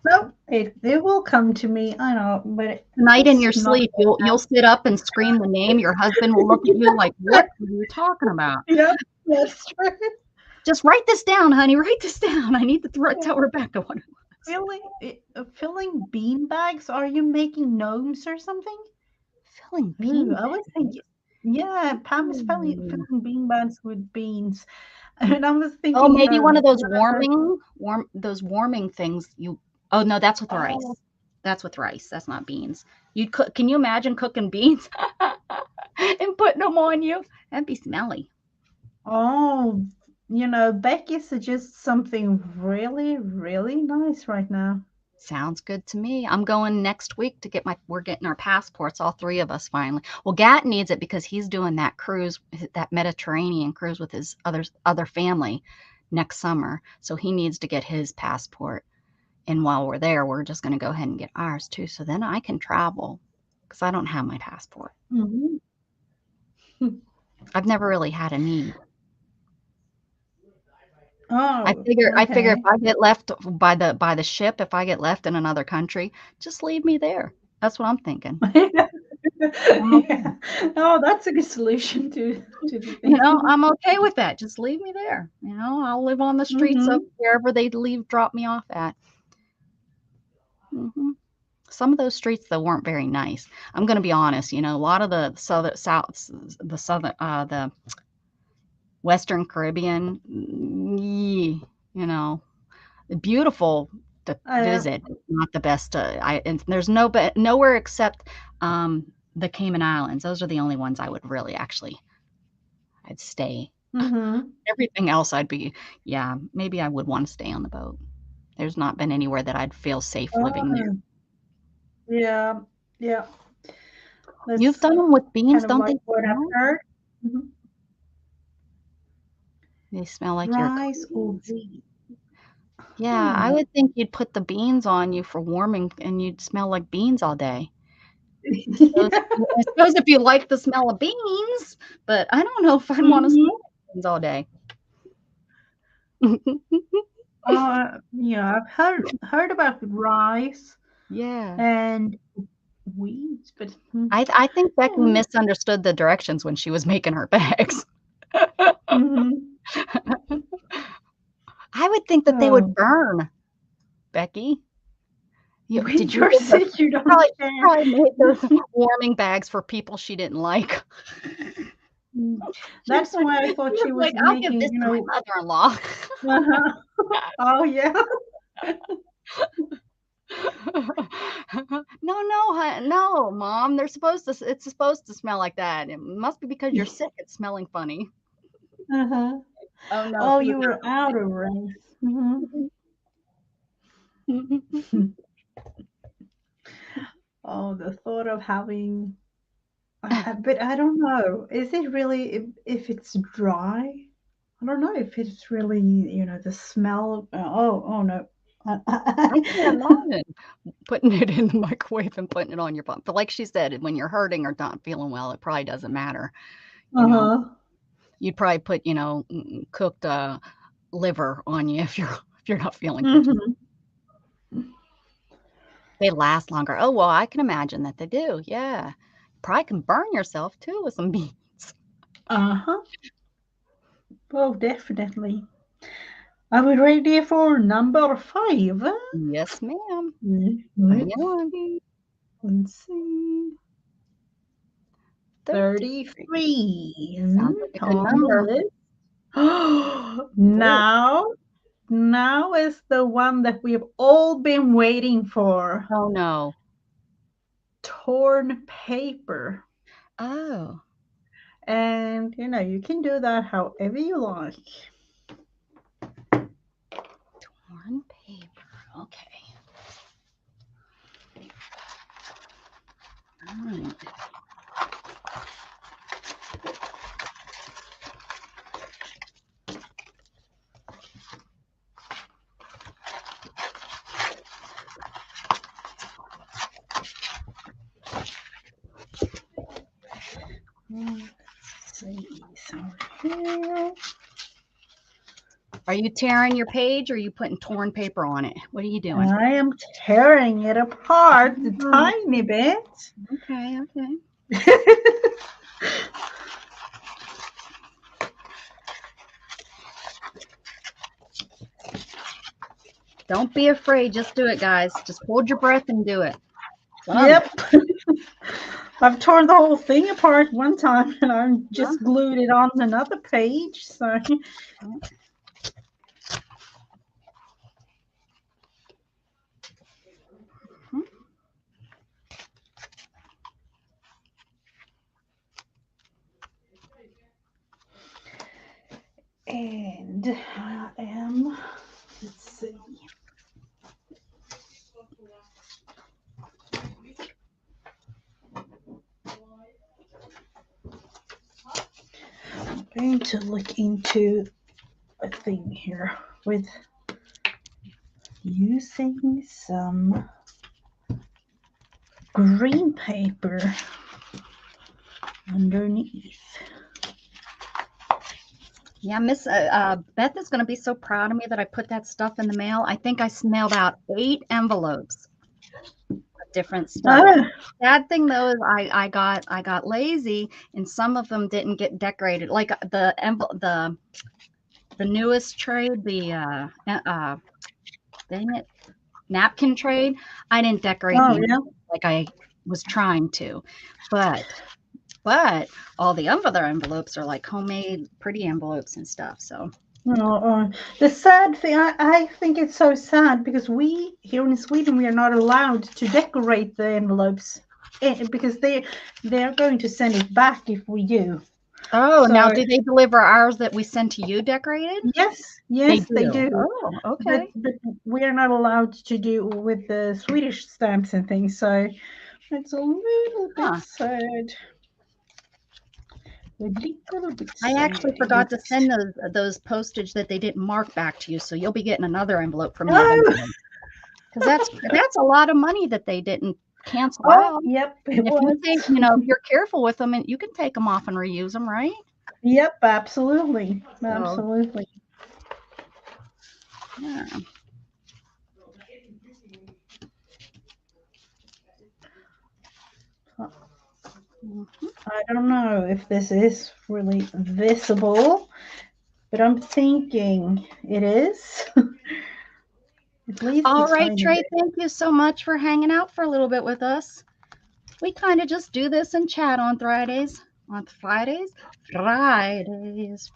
No, it will come to me. I know, but tonight in your sleep, you'll sit up and scream the name. Your husband will look at you like, "What are you talking about?" Yeah, that's true. Just write this down, honey. Write this down. I need to tell Rebecca what it was. Filling bean bags? Are you making gnomes or something? Filling Ooh, bean I was thinking, yeah, Pam is Ooh. filling bean bags with beans. And I was Oh, thinking, maybe one of those whatever. warming things. Oh no, that's with rice. Oh, That's with rice. That's not beans. You'd cook. Can you imagine cooking beans and putting them on you? That'd be smelly. oh, Becky suggests something really, really nice right now. Sounds good to me. I'm going next week to we're getting our passports, all three of us finally. Well, Gat needs it because he's doing that cruise, that Mediterranean cruise with his other family next summer. So he needs to get his passport. And while we're there, we're just going to go ahead and get ours too. So then I can travel because I don't have my passport. Mm-hmm. I've never really had a need. Oh, I figure okay. if I get left by the ship, if I get left in another country, just leave me there. That's what I'm thinking. Yeah. Oh, that's a good solution to the thing. I'm okay with that. Just leave me there. I'll live on the streets of wherever they drop me off at. Some of those streets though weren't very nice. I'm going to be honest. A lot of the the Western Caribbean, beautiful to visit, not the best. And there's nowhere except the Cayman Islands. Those are the only ones I would really I'd stay. Everything else maybe I would want to stay on the boat. There's not been anywhere that I'd feel safe living there. Yeah. That's You've done them with beans, kind of don't like they? what I've heard. They smell like Rice or beans. Yeah, I would think you'd put the beans on you for warming and you'd smell like beans all day. I suppose if you like the smell of beans, but I don't know if I'd want to smell like beans all day. I've heard about rice. Yeah. And weeds, but I think Becky misunderstood the directions when she was making her bags. I would think that they would burn, Becky. Did you say you don't probably made those warming bags for people she didn't like. That's why I thought she was I'll making, give this to my mother-in-law. Oh yeah. No, Mom. It's supposed to smell like that. It must be because you're sick. It's smelling funny. Oh no. Oh, you were out of rice. Oh, the thought of having, but I don't know. Is it really if it's dry? I don't know if it's really, the smell of. Oh no. I can't imagine putting it in the microwave and putting it on your butt. But like she said, when you're hurting or not feeling well, it probably doesn't matter. You'd probably put, cooked liver on you if you're not feeling good. They last longer. Oh well, I can imagine that they do. Yeah, probably can burn yourself too with some beans. Oh, definitely. Are we ready for number 5? Yes, ma'am. Let's see. 33. Sounds like a good number. Now is the one that we've all been waiting for. Oh no. Torn paper. Oh. And you can do that however you like. Torn paper. Okay. All right. Let's see. So here. Are you tearing your page or are you putting torn paper on it? What are you doing? I am tearing it apart a tiny bit. Okay. Don't be afraid. Just do it, guys. Just hold your breath and do it. Yep. I've torn the whole thing apart one time and I just glued it on another page. So and I am, let's see. I'm going to look into a thing here with using some green paper underneath. Yeah, Miss Beth is going to be so proud of me that I put that stuff in the mail. I think I mailed out 8 envelopes of different stuff. Sad thing though is I got lazy and some of them didn't get decorated. Like the newest trade, the dang it, napkin trade. I didn't decorate them like I was trying to, but all the other envelopes are like homemade, pretty envelopes and stuff. So the sad thing, I think it's so sad because we here in Sweden we are not allowed to decorate the envelopes because they're going to send it back if we do. Oh, so, now do they deliver ours that we send to you decorated? Yes, they do. Oh, okay. But we are not allowed to do with the Swedish stamps and things, so it's a little bit sad. I actually forgot to send those postage that they didn't mark back to you, so you'll be getting another envelope from me. Because that's a lot of money that they didn't cancel out. Yep. And if you're careful with them, and you can take them off and reuse them, right? Yep, absolutely. Absolutely. Yeah. I don't know if this is really visible, but I'm thinking it is. All right, Trey, thank you so much for hanging out for a little bit with us. We kind of just do this and chat on Fridays. On Fridays, yes.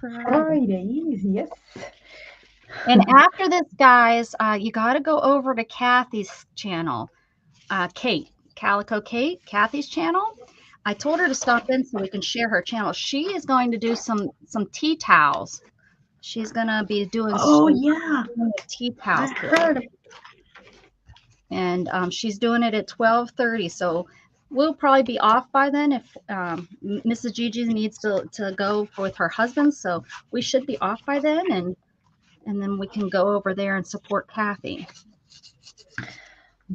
And after this, guys, you got to go over to Kathy's channel, Calico Kate, Kathy's channel. I told her to stop in so we can share her channel. She is going to do some tea towels. She's going to be doing tea towels. I heard of it. And she's doing it at 12:30. So we'll probably be off by then if Mrs. Ggii needs to go with her husband. So we should be off by then, and then we can go over there and support Kathy.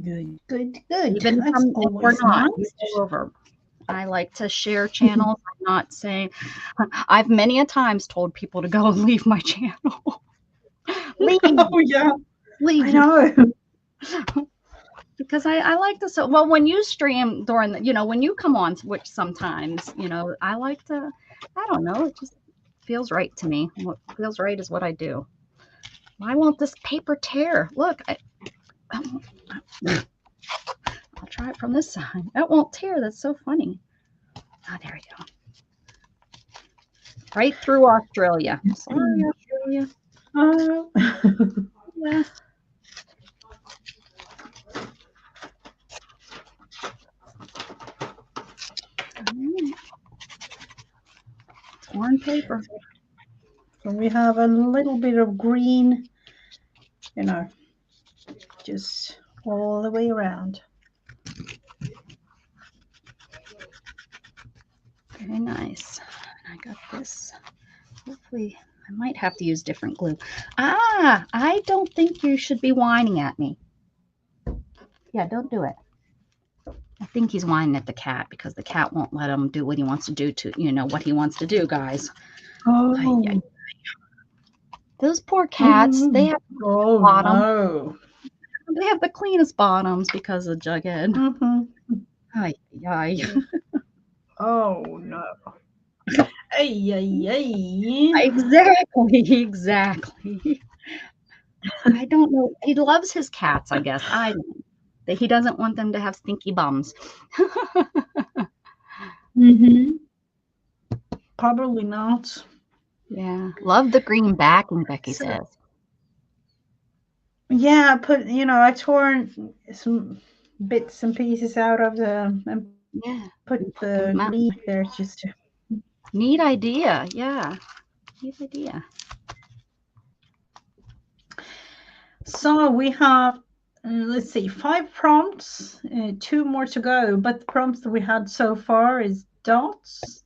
Good. Even if we're not, we go over. I like to share channels. I'm not saying I've many a times told people to go and leave my channel. Leave. Oh yeah. Leave. I know. Because I like to, so well, when you stream during the, when you come on, which sometimes, I like to, I don't know, it just feels right to me. What feels right is what I do. Why won't this paper tear? Look, I'll try it from this side. That won't tear. That's so funny. Oh, there we go. Right through Australia. Sorry, Australia. Oh. Yeah. Torn paper. So we have a little bit of green, just all the way around. Very nice. I got this. Hopefully, I might have to use different glue. I don't think you should be whining at me. Yeah, don't do it. I think he's whining at the cat because the cat won't let him do what he wants to do what he wants to do, guys. Oh. Those poor cats, they have the bottom. No. They have the cleanest bottoms because of Jughead. Mm-hmm. Oh no. Exactly. Exactly. I don't know. He loves his cats, I guess. I don't know. That he doesn't want them to have stinky bums. Probably not. Yeah. Love the green backing, Becky So, says. yeah, I torn some bits and pieces out of them and Yeah. put the green there just to. Neat idea. Yeah. Neat idea. So we have, let's see, 5 prompts, 2 more to go. But the prompts that we had so far is dots,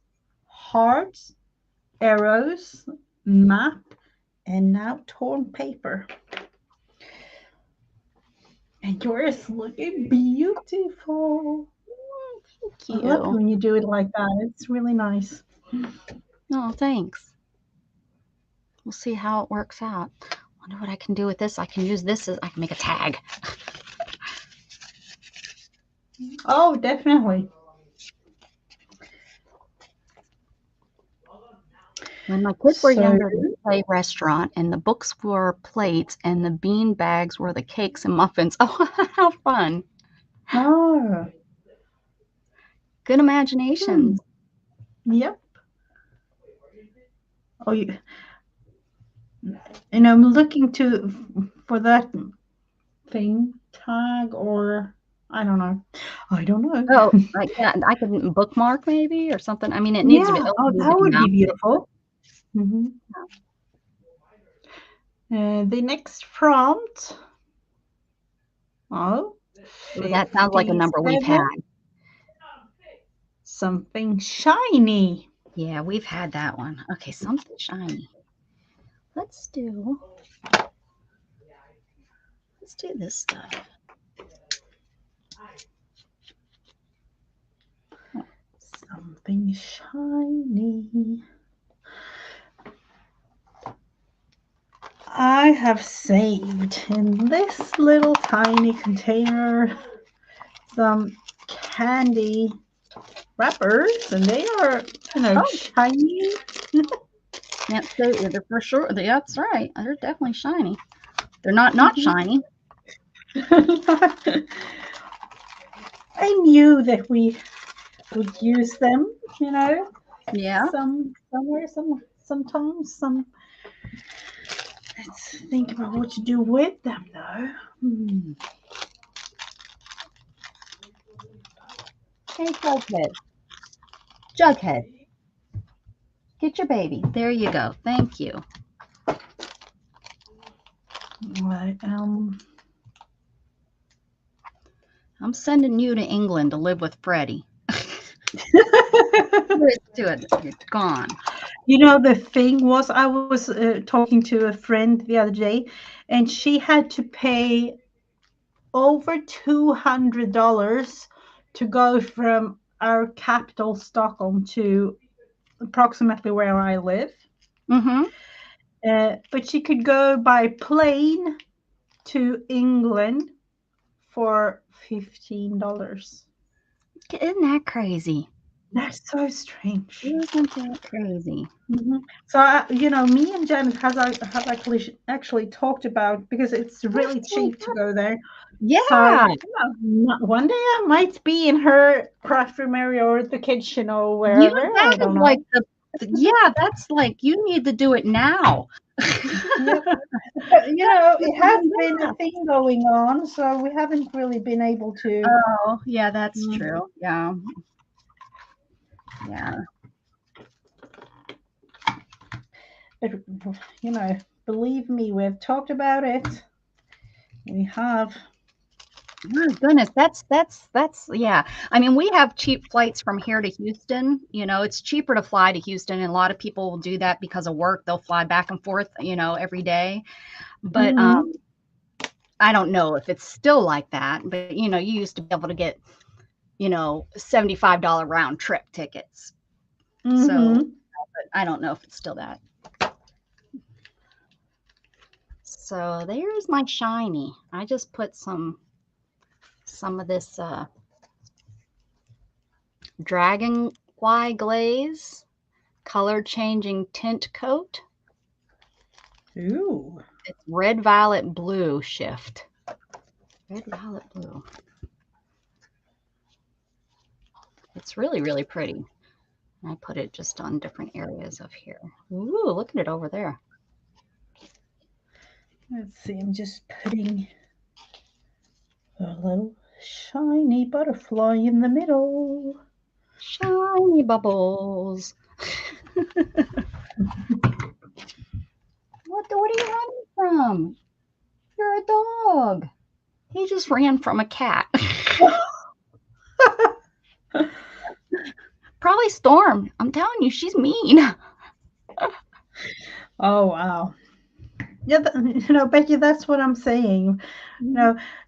hearts, arrows, map, and now torn paper. And yours looking beautiful. Thank I love it you. when you do it like that. It's really nice. Oh, thanks. We'll see how it works out. Wonder what I can do with this. I can use this as I can make a tag. Oh, definitely. When my kids were So, younger, they played restaurant, and the books were plates, and the bean bags were the cakes and muffins. Oh, how fun! oh, Good imaginations. yep. Oh, and I'm looking for that thing tag, or I don't know. Oh, yeah, I can bookmark maybe or something. I mean, it needs to be. Yeah. Oh, Oh, need to that be would be mounted. beautiful. The next prompt. Oh, Ooh, that sounds like a number we've had. 57. Something shiny. Yeah, we've had that one. Okay, something shiny. Let's do this stuff. Something shiny. I have saved in this little tiny container some candy wrappers, and they are, shiny. Yeah, they're for sure. That's right. They're definitely shiny. They're not shiny. I knew that we would use them, Yeah. sometimes. Let's think about what to do with them, though. Hey, Jughead. Get your baby. There you go. Thank you. I'm sending you to England to live with Freddie. You're gone. The thing was, I was talking to a friend the other day, and she had to pay over $200 to go from our capital, Stockholm, to approximately where I live. But she could go by plane to England for $15. Isn't that crazy? That's so strange. Isn't that crazy? So, me and Janet have actually talked about, because it's really cheap to go there. Yeah. So, one day I might be in her craftroom area or the kitchen or wherever. I don't know. Like that's like you need to do it now. Yep. But, it has been a thing going on, so we haven't really been able to. Oh, yeah, that's true. Yeah. Yeah. But, believe me, we've talked about it. We have. My goodness, that's yeah. I mean, we have cheap flights from here to Houston. It's cheaper to fly to Houston, and a lot of people will do that because of work. They'll fly back and forth, every day. But I don't know if it's still like that. But you used to be able to get, $75 round trip tickets. So, but I don't know if it's still that. So there's my shiny. I just put some of this dragonfly glaze color changing tint coat. Ooh. It's red, violet, blue shift. Red, violet, blue. It's really, really pretty. I put it just on different areas of here. Ooh, look at it over there. Let's see, I'm just putting a little shiny butterfly in the middle. Shiny bubbles. What are you running from? You're a dog. He just ran from a cat. Probably Storm. I'm telling you, she's mean. Oh, wow. Yeah, Becky, that's what I'm saying.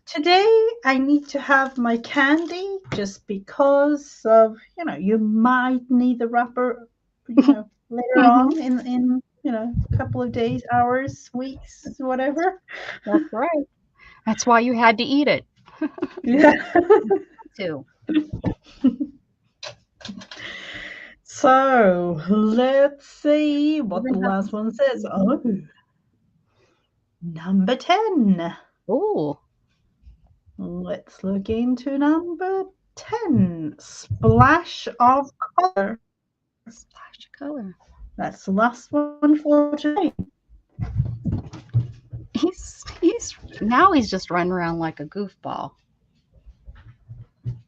Today I need to have my candy just because of, you might need the wrapper, later on in a couple of days, hours, weeks, whatever. That's right. That's why you had to eat it. Yeah. Too. So let's see what the last one says. Oh, number 10. Ooh. Let's look into number 10. Splash of color. Splash of color. That's the last one for today. He's just running around like a goofball.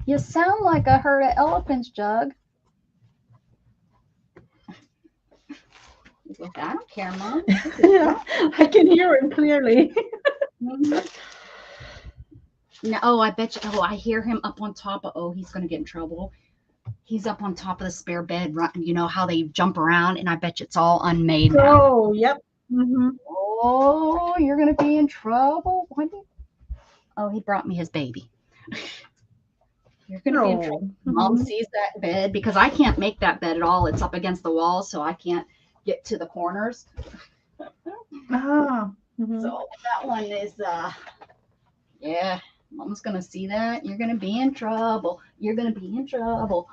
You sound like a herd of elephants, Jug. I don't care, Mom. Yeah, I can hear him clearly. No, oh, I bet you. Oh, I hear him up on top of. Oh, he's going to get in trouble. He's up on top of the spare bed. You know how they jump around, and I bet you it's all unmade now. Oh, yep. Oh, you're going to be in trouble. Oh, he brought me his baby. You're going to be in trouble. Mom sees that bed because I can't make that bed at all. It's up against the wall, so I can't get to the corners. So that one is, yeah, Mom's going to see that. You're going to be in trouble. You're going to be in trouble.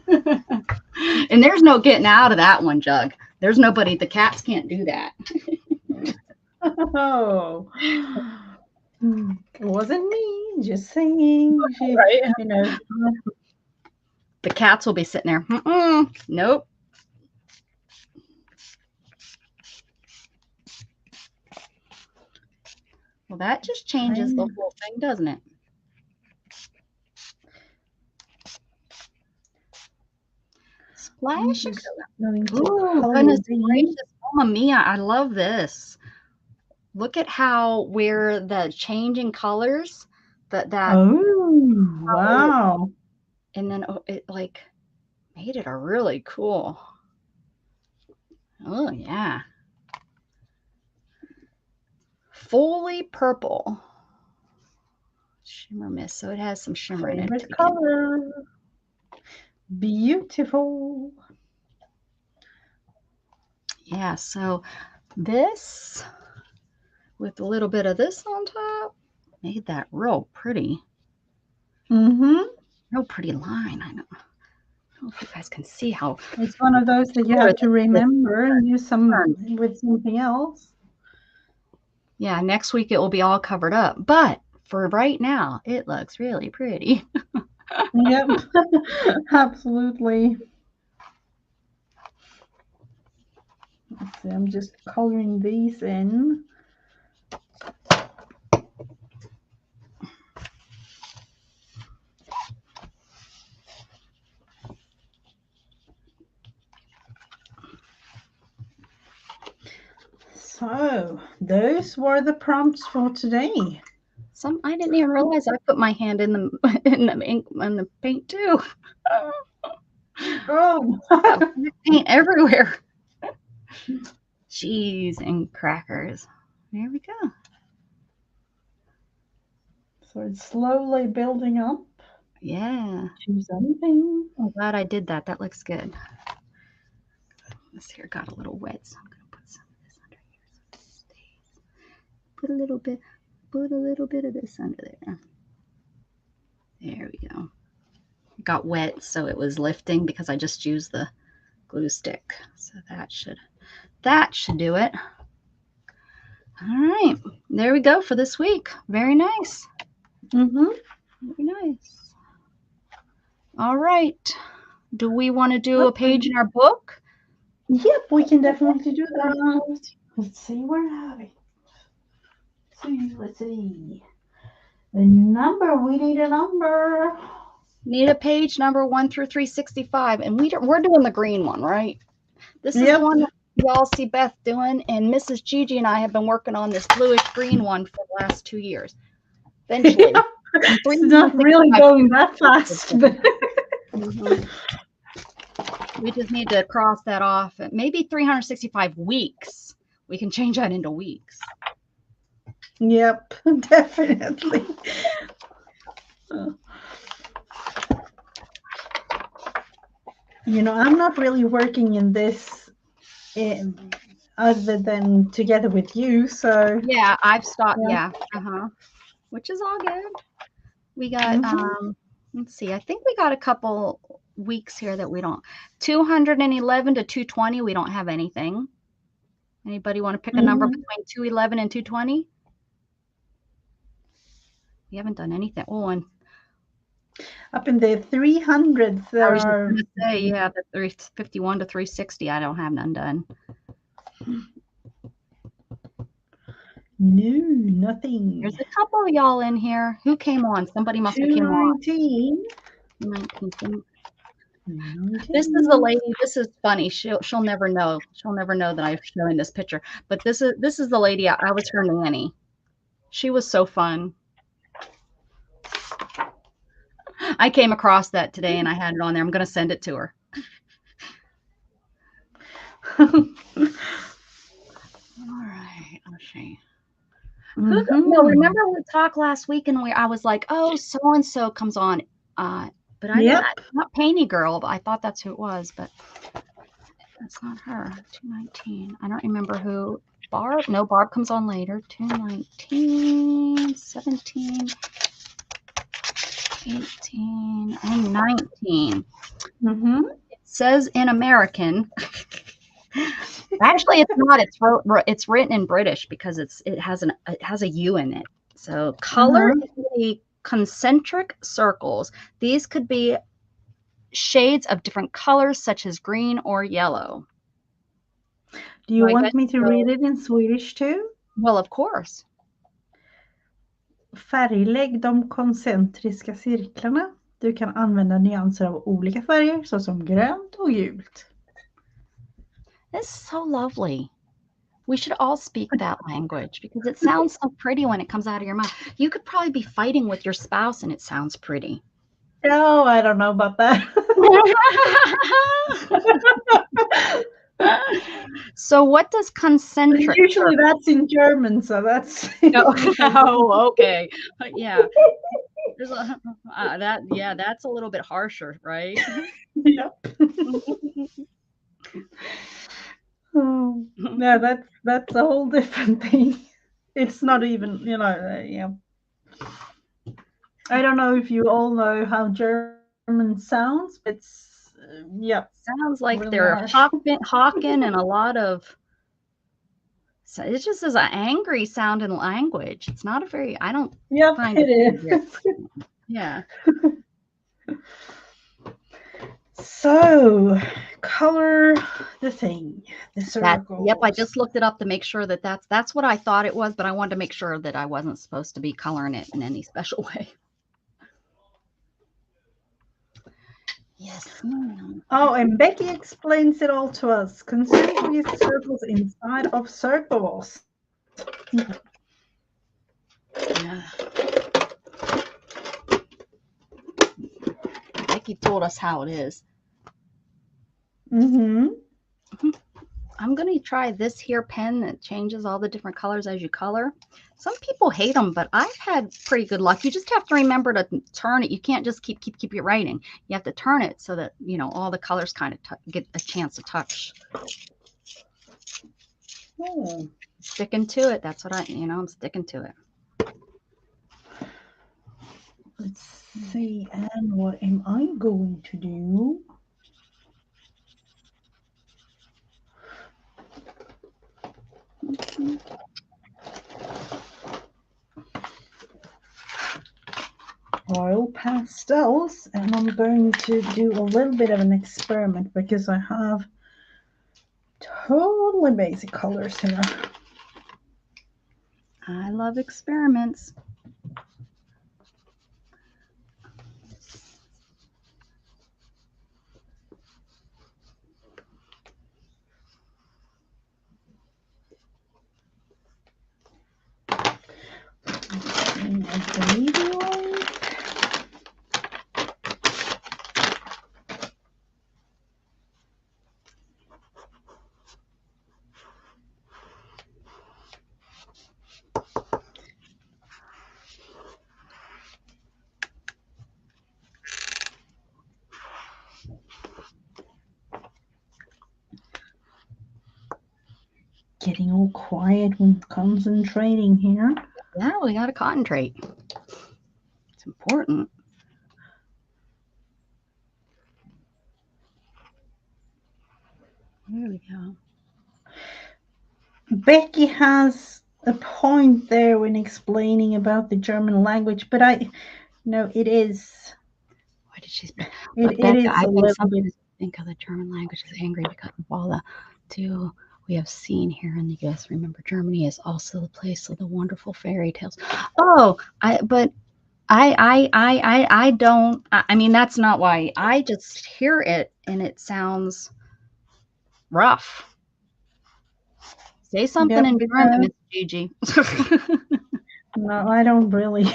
And there's no getting out of that one, Jug. There's nobody. The cats can't do that. Oh. It wasn't me, just saying. Right. The cats will be sitting there. Nope. Well, that just changes the whole thing, doesn't it? Splash of color. Oh, goodness gracious. Mamma mia, I love this. Look at where the changing colors, oh, wow. And then it like made it a really cool. Oh, yeah. Fully purple. Shimmer mist. So it has some shimmer in it. Color. Beautiful. Yeah, so this with a little bit of this on top made that real pretty. Real pretty line. I don't know if you guys can see how it's one of those that you have to remember and use with something else. Yeah, next week it will be all covered up, but for right now it looks really pretty. Yep. Absolutely. Let's see, I'm just coloring these in. So those were the prompts for today. I didn't even realize I put my hand in the ink and the paint too. Oh, paint everywhere. Cheese and crackers. There we go. So it's slowly building up. Yeah. To something. I'm glad I did that. That looks good. This here got a little wet, so I'm gonna put some of this under here so it stays. Put a little bit of this under there. There we go. It got wet, so it was lifting because I just used the glue stick. So that should do it. All right. There we go for this week. Very nice. Mm-hmm. Very nice. All right. Do we want to do a page in our book? Yep, we can definitely do that. Let's see, where have we? Let's see. The number, we need a number. Need a page number 1 through 365, and we're doing the green one, right? This is the one that y'all see Beth doing, and Mrs. Ggii and I have been working on this bluish green one for the last 2 years. Eventually, it's not really going that fast. We just need to cross that off. Maybe 365 weeks. We can change that into weeks. Yep, definitely. You know, I'm not really working in this other than together with you, so yeah, I've stopped. Yeah, which is all good. We got let's see, I think we got a couple weeks here that we don't. 211 to 220, we don't have anything. Anybody want to pick a number between 211 and 220? We haven't done anything. Oh, and up in the 300s there I was just are going to say, yeah, the 351 to 360, I don't have none done. No, nothing. There's a couple of y'all in here. Who came on? Somebody must have came on. 219. This is the lady. This is funny. She'll never know. She'll never know that I'm showing this picture. But this is the lady. I was her nanny. She was so fun. I came across that today and I had it on there. I'm going to send it to her. All right. Let's see. No, remember we talked last week and I was like, oh, so and so comes on. But I didn't, not Painty Girl, but I thought that's who it was, but that's not her. 219. I don't remember who. Barb? No, Barb comes on later. 219, 17, 18, and 19. It says in American. Actually, it's not. It's written in British because it has a U in it. So color is the concentric circles. These could be shades of different colors, such as green or yellow. Do you want me to read it in Swedish too? Well, of course. Färglägg de koncentriska cirklarna. Du kan använda nyanser av olika färger såsom grönt och gult. This is so lovely. We should all speak that language because it sounds so pretty when it comes out of your mouth. You could probably be fighting with your spouse and it sounds pretty. No, I don't know about that. So what does concentric? Usually that's in German, so that's oh, okay. Yeah. There's that's a little bit harsher, right? Yep. No, that's a whole different thing. It's not even, yeah. I don't know if you all know how German sounds, but it's sounds like really they're hawking and a lot of. So it just is an angry sounding language. It's not a very. I don't. Find it is. Yeah. So, color the thing, the circle. Yep, I just looked it up to make sure that that's what I thought it was, but I wanted to make sure that I wasn't supposed to be coloring it in any special way. Yes. Oh, and Becky explains it all to us. Concentric circles inside of circles. Yeah. Becky told us how it is. I'm going to try this here pen that changes all the different colors as you color. Some people hate them, but I've had pretty good luck. You just have to remember to turn it. You can't just keep writing. You have to turn it so that, all the colors kind of get a chance to touch. Sticking to it. That's what I'm sticking to it. Let's see. And what am I going to do? oil pastels, and I'm going to do a little bit of an experiment because I have totally basic colors here. I love experiments. Getting all quiet when concentrating here. Yeah, we got to concentrate. It's important. There we go. Becky has a point there when explaining about the German language, but it is. What did she? It Becca, is I a think little some bit. people think of the German language as angry because of all the do we have seen here in the U.S. Remember, Germany is also the place of the wonderful fairy tales. Oh, I don't. I mean, that's not why. I just hear it and it sounds rough. Say something Yep, in German, Miss Ggii. no, I don't really.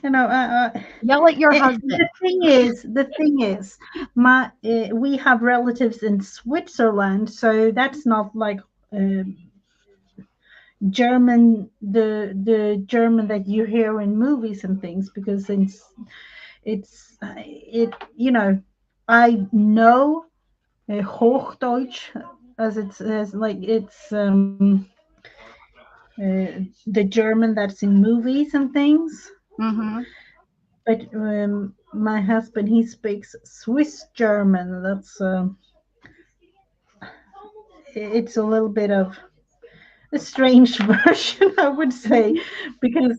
Yell at your husband. The thing is, we have relatives in Switzerland, so that's not like German, the German that you hear in movies and things, because I know Hochdeutsch as it's like it's the German that's in movies and things. Mm-hmm. But my husband, he speaks Swiss German. That's it's a little bit of a strange version, I would say, because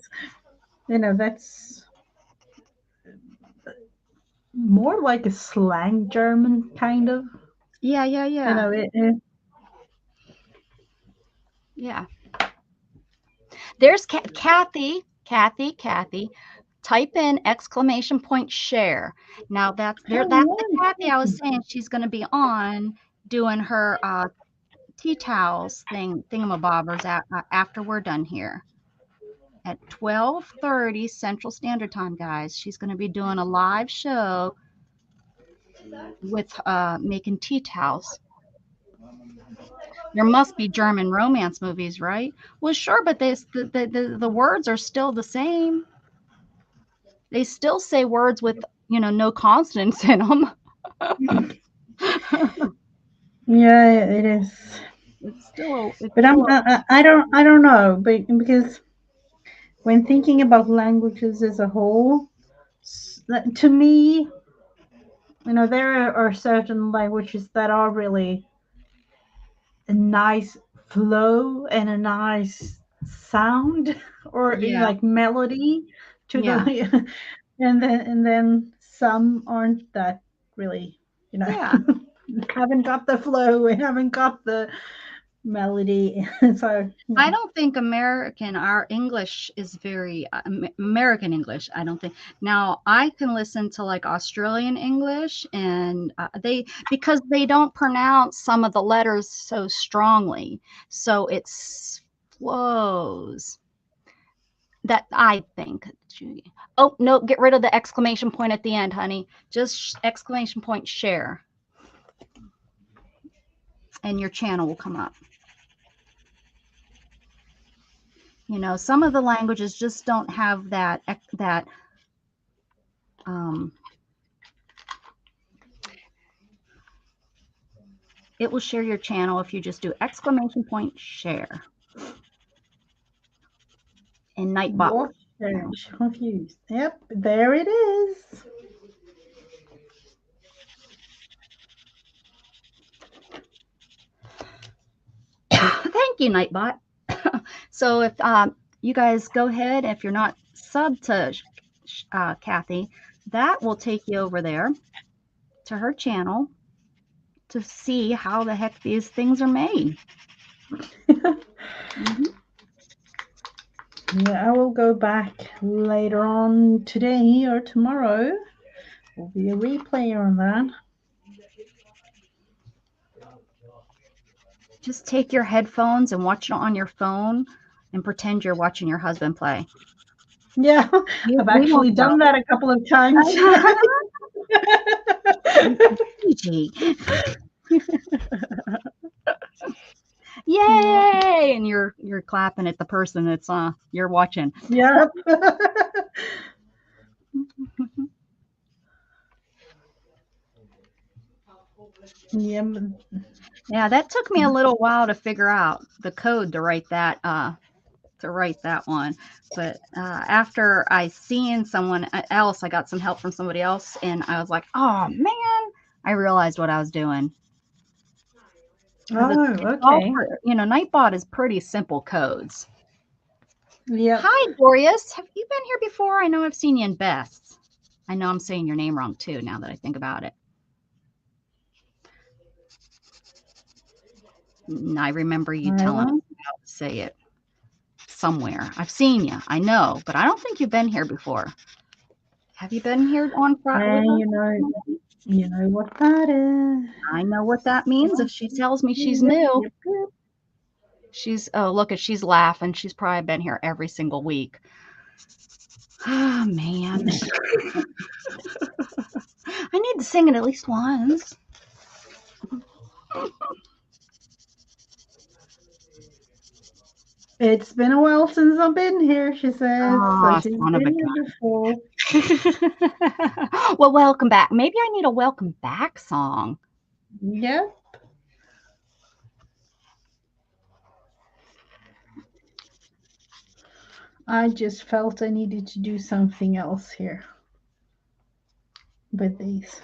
that's more like a slang German kind of. Yeah. Yeah. There's Kathy. Type in !share. Now that's there. That's the Kathy I was saying. She's going to be on doing her tea towels thingamabobbers after we're done here at 12:30 Central Standard Time, guys. She's going to be doing a live show with making tea towels. There must be German romance movies, right? Well, sure, but the words are still the same. They still say words with no consonants in them. Yeah, it is. It's still. But I don't know, but because when thinking about languages as a whole, to me, there are certain languages that are really a nice flow and a nice sound or Yeah. like melody to Yeah. the and then some aren't that really, Yeah. haven't got the flow and haven't got the melody. So I don't think our English is very American English. I don't think. Now I can listen to like Australian English, and because they don't pronounce some of the letters so strongly, so it flows. That I think. Oh no! Get rid of the exclamation point at the end, honey. Just exclamation point share, and your channel will come up. Some of the languages just don't have that it will share your channel if you just do exclamation point share. And Nightbot. What? She's confused. Yep, there it is. Thank you, Nightbot. So if you guys go ahead, if you're not subbed to Kathy, that will take you over there to her channel to see how the heck these things are made. Yeah, I will go back later on today or tomorrow. Will be a replay on that. Just take your headphones and watch it on your phone and pretend you're watching your husband play. Yeah, I've actually done that a couple of times. Yay! And you're clapping at the person that's you're watching. Yep. Yeah, that took me a little while to figure out the code to write that one. But after I seen someone else, I got some help from somebody else, and I was like, oh man, I realized what I was doing. Oh, okay. Nightbot is pretty simple codes. Yeah. Hi, Dorius. Have you been here before? I know I've seen you in Best. I know I'm saying your name wrong too, now that I think about it. I remember you telling me how to say it somewhere. I've seen you, I know, but I don't think you've been here before. Have you been here on Friday? You know what that is. I know what that means. If she tells me she's new, she's she's laughing. She's probably been here every single week. Oh man. I need to sing it at least once. It's been a while since I've been here, she says. Oh, so she's been here before. Well, welcome back. Maybe I need a welcome back song. Yep. I just felt I needed to do something else here with these.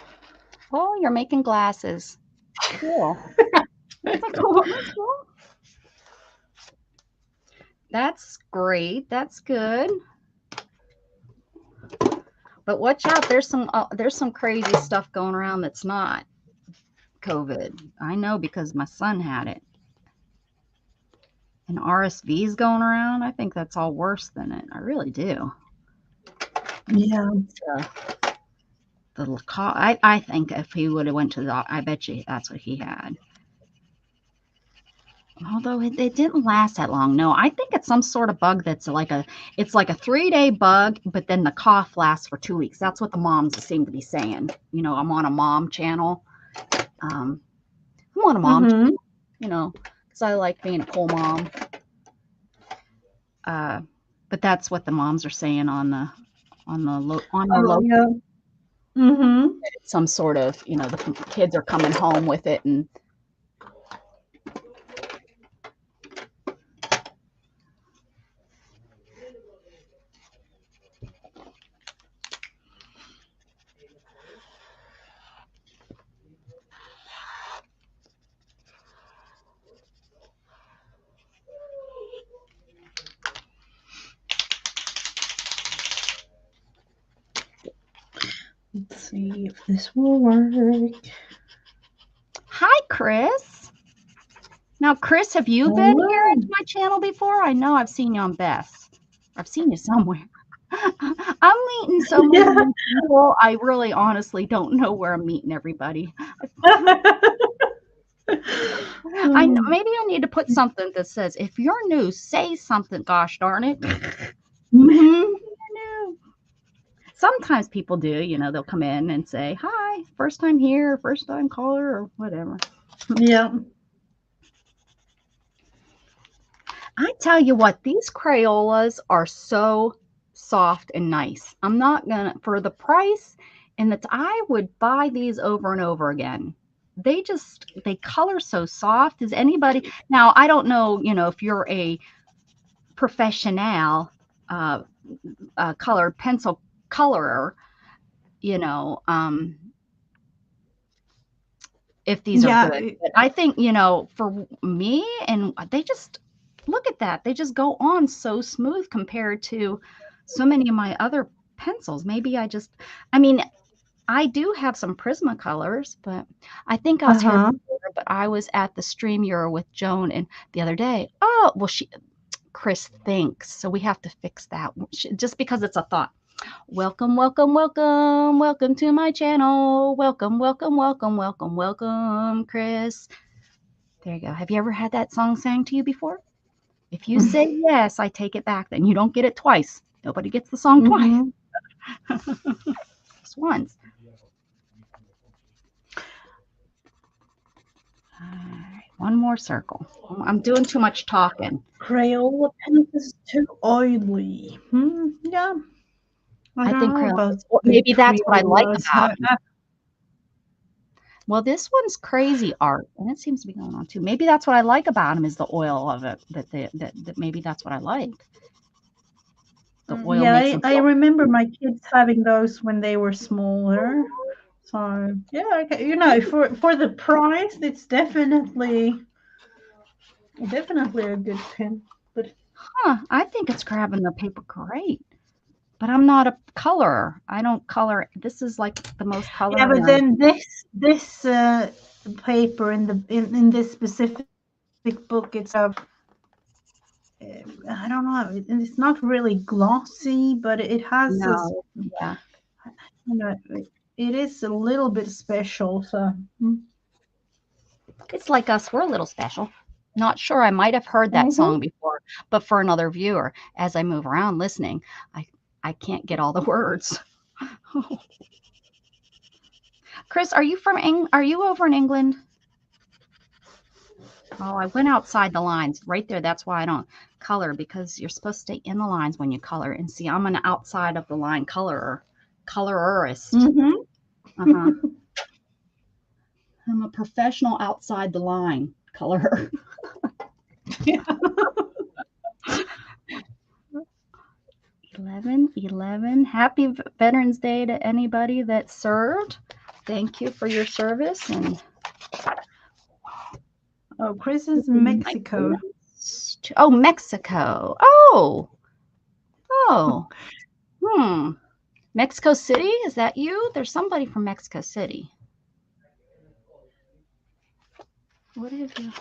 Oh, you're making glasses. Cool. That's great. That's good. But watch out. There's some crazy stuff going around that's not COVID. I know because my son had it. And RSV's going around. I think that's all worse than it. I really do. Yeah. I think if he would have went to the, I bet you that's what he had. Although it didn't last that long. No, I think it's some sort of bug that's like a 3-day bug, but then the cough lasts for 2 weeks. That's what the moms seem to be saying. I'm on a mom channel. I'm on a mom channel, because I like being a cool mom. But that's what the moms are saying on the local. Mm-hmm. Some sort of, the kids are coming home with it and let's see if this will work. Hi, Chris. Now, Chris, have you been here at my channel before? I know I've seen you on Best. I've seen you somewhere. I'm meeting so many people. I really honestly don't know where I'm meeting everybody. Maybe I need to put something that says, if you're new, say something, gosh darn it. Sometimes people do, they'll come in and say, hi, first time here, first time caller, or whatever. Yeah. I tell you what, these Crayolas are so soft and nice. I'm not gonna, for the price, and I would buy these over and over again. They color so soft. Is anybody, now I don't know, if you're a professional colored pencil colorer, if these are good. But I think, for me, and they just, look at that. They just go on so smooth compared to so many of my other pencils. Maybe I mean, I do have some Prismacolors, but I think I was here before, but I was at the StreamYard with Joan and the other day. Oh, well, Chris thinks, so we have to fix that just because it's a thought. Welcome, welcome, welcome, welcome to my channel. Welcome, welcome, welcome, welcome, welcome, Chris. There you go. Have you ever had that song sang to you before? If you say yes, I take it back. Then you don't get it twice. Nobody gets the song twice. Just once. All right, one more circle. I'm doing too much talking. Crayola pen is too oily. Yeah. I think about maybe that's what I like about it. it. Well, this one's crazy art, and it seems to be going on too. Maybe that's what I like about them is the oil of it. That maybe that's what I like. The oil makes them I remember my kids having those when they were smaller. So yeah, okay. For the price, it's definitely a good pen. But I think it's grabbing the paper great. But I'm not a colorer. I don't color. This is like the most color. Yeah, but then this paper in this specific book, it's I don't know. It's not really glossy, but it has it is a little bit special. So it's like us. We're a little special. Not sure. I might have heard that song before, but for another viewer, as I move around listening, I can't get all the words. Chris, are you over in England? Oh, I went outside the lines right there. That's why I don't color, because you're supposed to stay in the lines when you color. And see, I'm an outside of the line colorist. I'm a professional outside the line colorer. Yeah. 11. Happy Veterans Day to anybody that served. Thank you for your service. And oh, Chris is Mexico. Oh, Mexico. Oh. Mexico City? Is that you? There's somebody from Mexico City. What have you?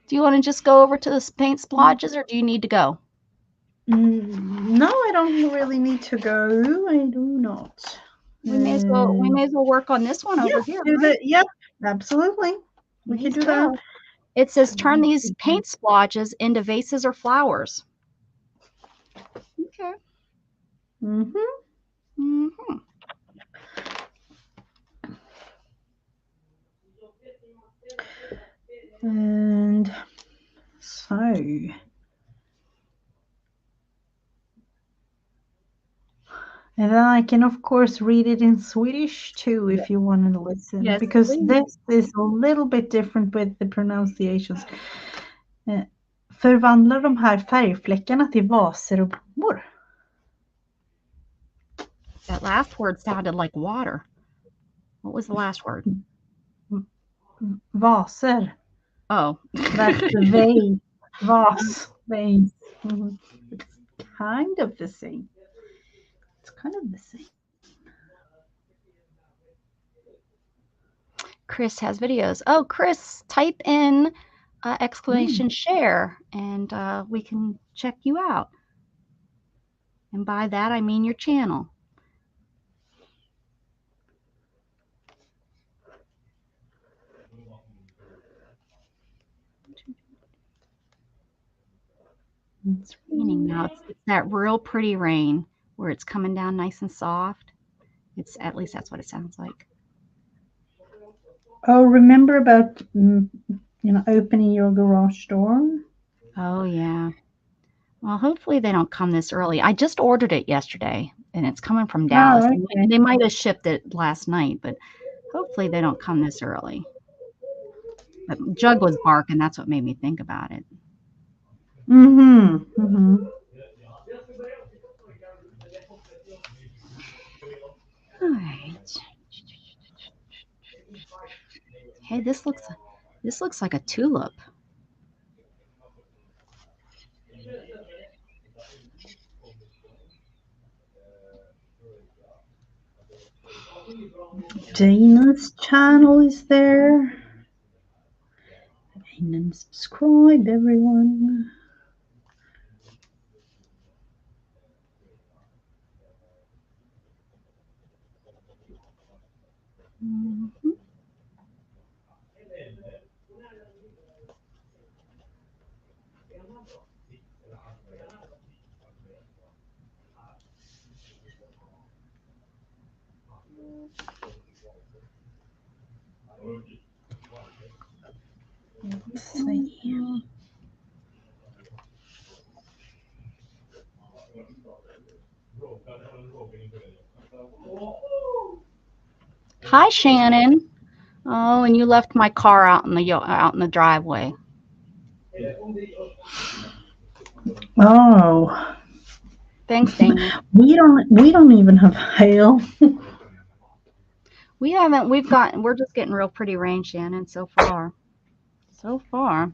Do you want to just go over to the paint splodges, or do you need to go? No, I don't really need to go. I do not. We may as well work on this one over here. Right? Yep, absolutely. We can do that. It says turn these paint splodges into vases or flowers. Okay. And so, and then I can of course read it in Swedish too if you want to listen, because this is a little bit different with the pronunciations. Förvandla de här färgfläckarna till vaser och blommor. That last word sounded like water. What was the last word? Vaser. Oh. That's the vase. Vase. Vase. It's kind of the same. It's kind of the same. Chris has videos. Oh, Chris, type in exclamation share, and we can check you out. And by that, I mean your channel. It's raining now. It's that real pretty rain where it's coming down nice and soft. It's at least that's what it sounds like. Oh, remember about opening your garage door? Oh yeah. Well, hopefully they don't come this early. I just ordered it yesterday, and it's coming from Dallas. Okay. They might have shipped it last night, but hopefully they don't come this early. But Jug was barking. That's what made me think about it. All right. Hey, this looks like a tulip. Dana's channel is there. And then subscribe, everyone. Mhm. Let's see. Hi, Shannon. Oh, and you left my car out in the driveway. Oh, Thanks, Dana. we don't even have hail. We haven't. We're just getting real pretty rain, Shannon, so far. So far.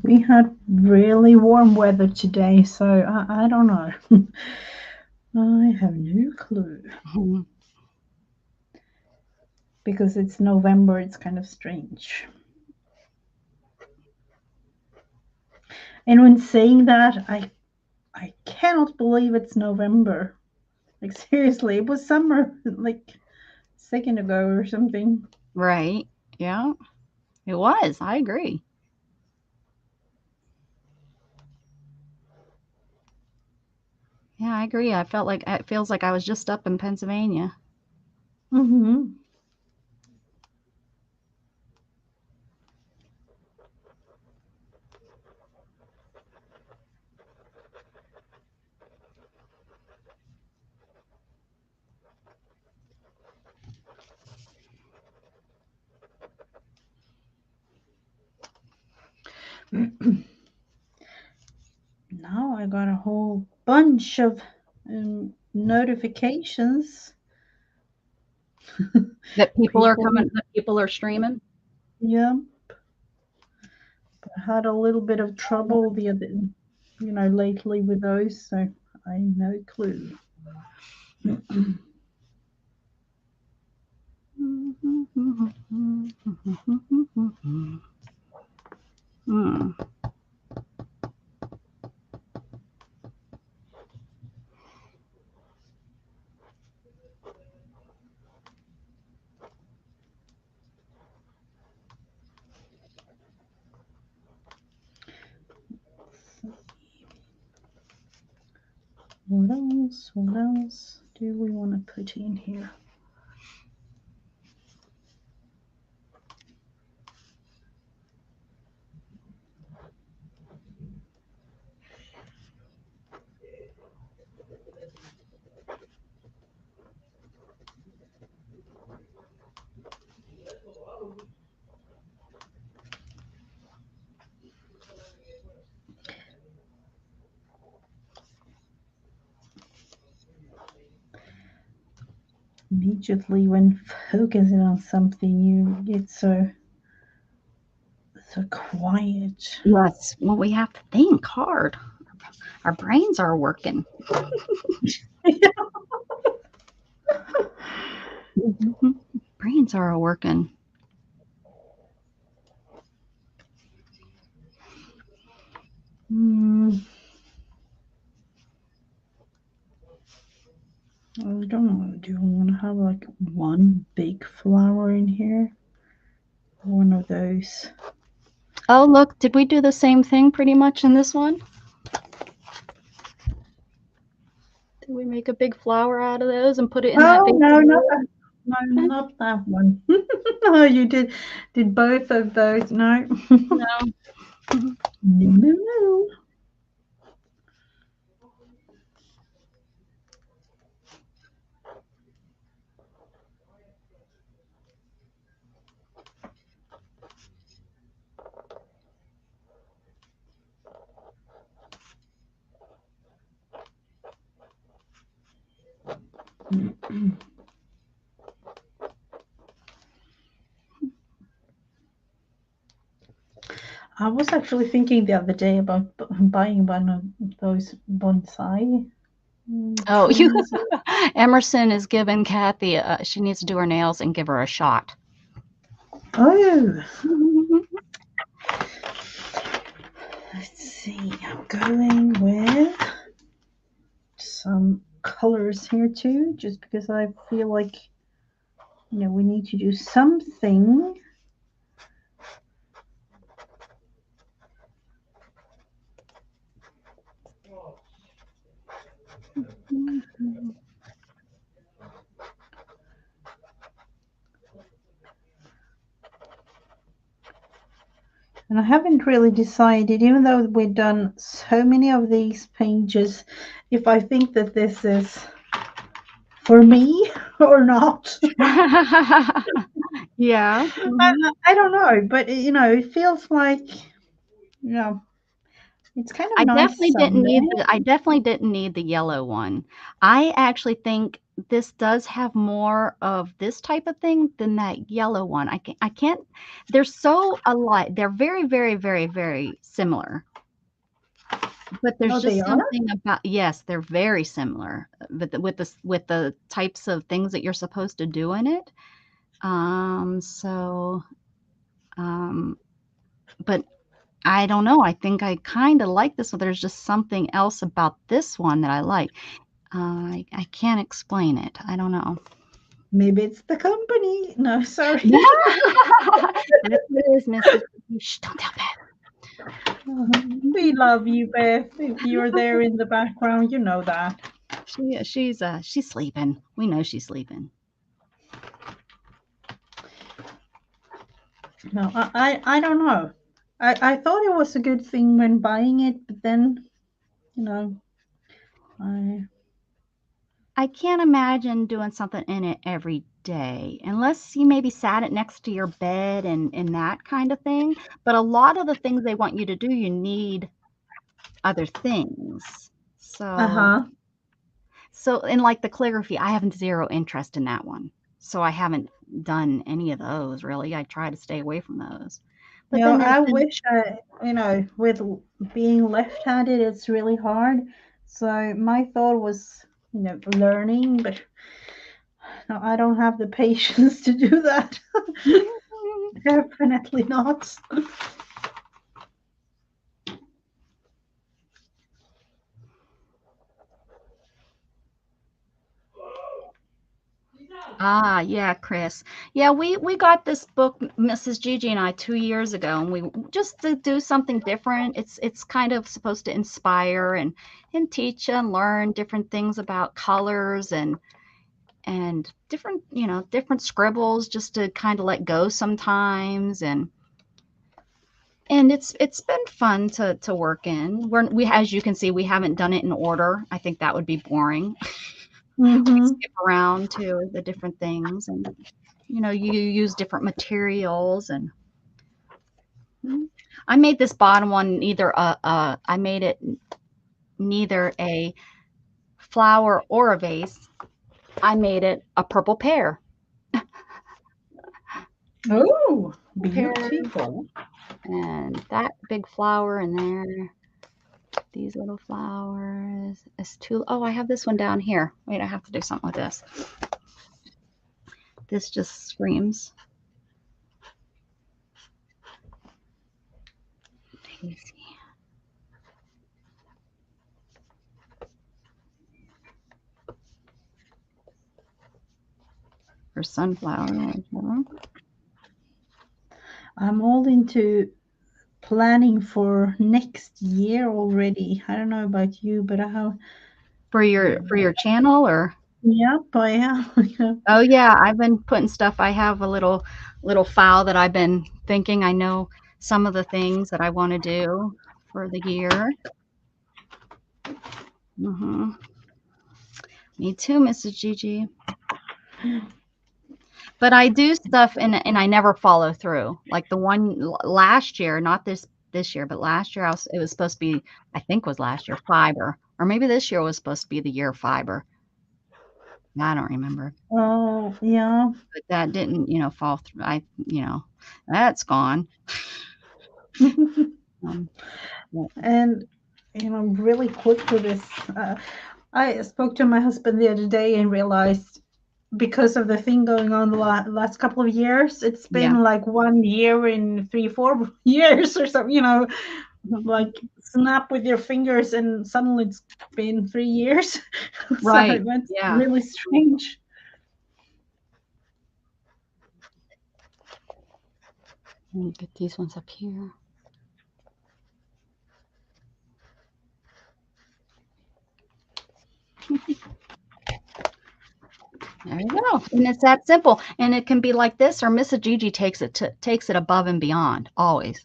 We had really warm weather today, so I don't know. I have no clue. Because it's November, it's kind of strange. And when saying that, I cannot believe it's November. Like seriously, it was summer like a second ago or something. Right. Yeah. It was. I agree. Yeah, I agree. It feels like I was just up in Pennsylvania. Mm-hmm. Now I got a whole bunch of notifications. That people are People, coming, that people are streaming. yeah. I had a little bit of trouble the other, lately with those, so I have no clue. Hmm. What else? What else do we want to put in here? Immediately when focusing on something, you get so quiet. Yes. Well, we have to think hard. Our brains are working. Brains are working. I don't know. Do you want to have like one big flower in here? One of those. Oh, look, did we do the same thing pretty much in this one? Did we make a big flower out of those and put it in that big? No, not that one. No, you did both of those. No. No. No. I was actually thinking the other day about buying one of those bonsai Oh, you trees. Emerson is giving Kathy, she needs to do her nails and give her a shot. Oh, let's see. I'm going with some colors here too, just because I feel like we need to do something. And I haven't really decided, even though we've done so many of these pages, if I think that this is for me or not. Yeah. I don't know, but it feels like, it's kind of nice someday. I definitely didn't need the yellow one. I actually think this does have more of this type of thing than that yellow one. I can't, they're so alike. They're very, very, very, very similar. But there's Oh, they just are? something about, yes, they're very similar, but with the types of things that you're supposed to do in it. But I don't know. I think I kind of like this one. There's just something else about this one that I like. I can't explain it. I don't know. Maybe it's the company. No, sorry. That's what it is, Mrs. Shh, don't tell Beth. We love you, Beth. If you're there in the background, you know that. She's sleeping. We know she's sleeping. No, I don't know. I thought it was a good thing when buying it, but then, I can't imagine doing something in it every day unless you maybe sat it next to your bed and that kind of thing. But a lot of the things they want you to do, you need other things. uh-huh. So in like the calligraphy, I have zero interest in that one. So I haven't done any of those really. I try to stay away from those. But then there's I been, wish with being left-handed, it's really hard. So my thought was, learning, but no, I don't have the patience to do that. Definitely not. yeah, Chris. Yeah, we got this book, Mrs. Ggii and I, 2 years ago, and we just to do something different. It's kind of supposed to inspire and teach and learn different things about colors and different, different scribbles just to kind of let go sometimes and it's been fun to work in. We as you can see, we haven't done it in order. I think that would be boring. We skip around to the different things and you use different materials and I made this bottom one I made it neither a flower or a vase. I made it a purple pear. Oh, Pear beautiful. and that big flower in there. These little flowers. I have this one down here. Wait, I have to do something with this. This just screams. Daisy. Or sunflower. I'm all into planning for next year already. I don't know about you, but I have. For your channel or? Yep, I have. Oh yeah, I've been putting stuff. I have a little file that I've been thinking. I know some of the things that I want to do for the year. Me too, Mrs. Ggii. But I do stuff and I never follow through. Like the one last year, not this year, but last year it was supposed to be, I think was last year, fiber. Or maybe this year was supposed to be the year of fiber. I don't remember. Oh, yeah. But that didn't, fall through. That's gone. Yeah. And really quick to this, I spoke to my husband the other day and realized because of the thing going on the last couple of years, it's been like 1 year in 3-4 years or something, like snap with your fingers and suddenly it's been 3 years. Right. So that's Yeah. really strange. Let me get these ones up here. There you go. And it's that simple. And it can be like this, or Mrs. Ggii takes it above and beyond always,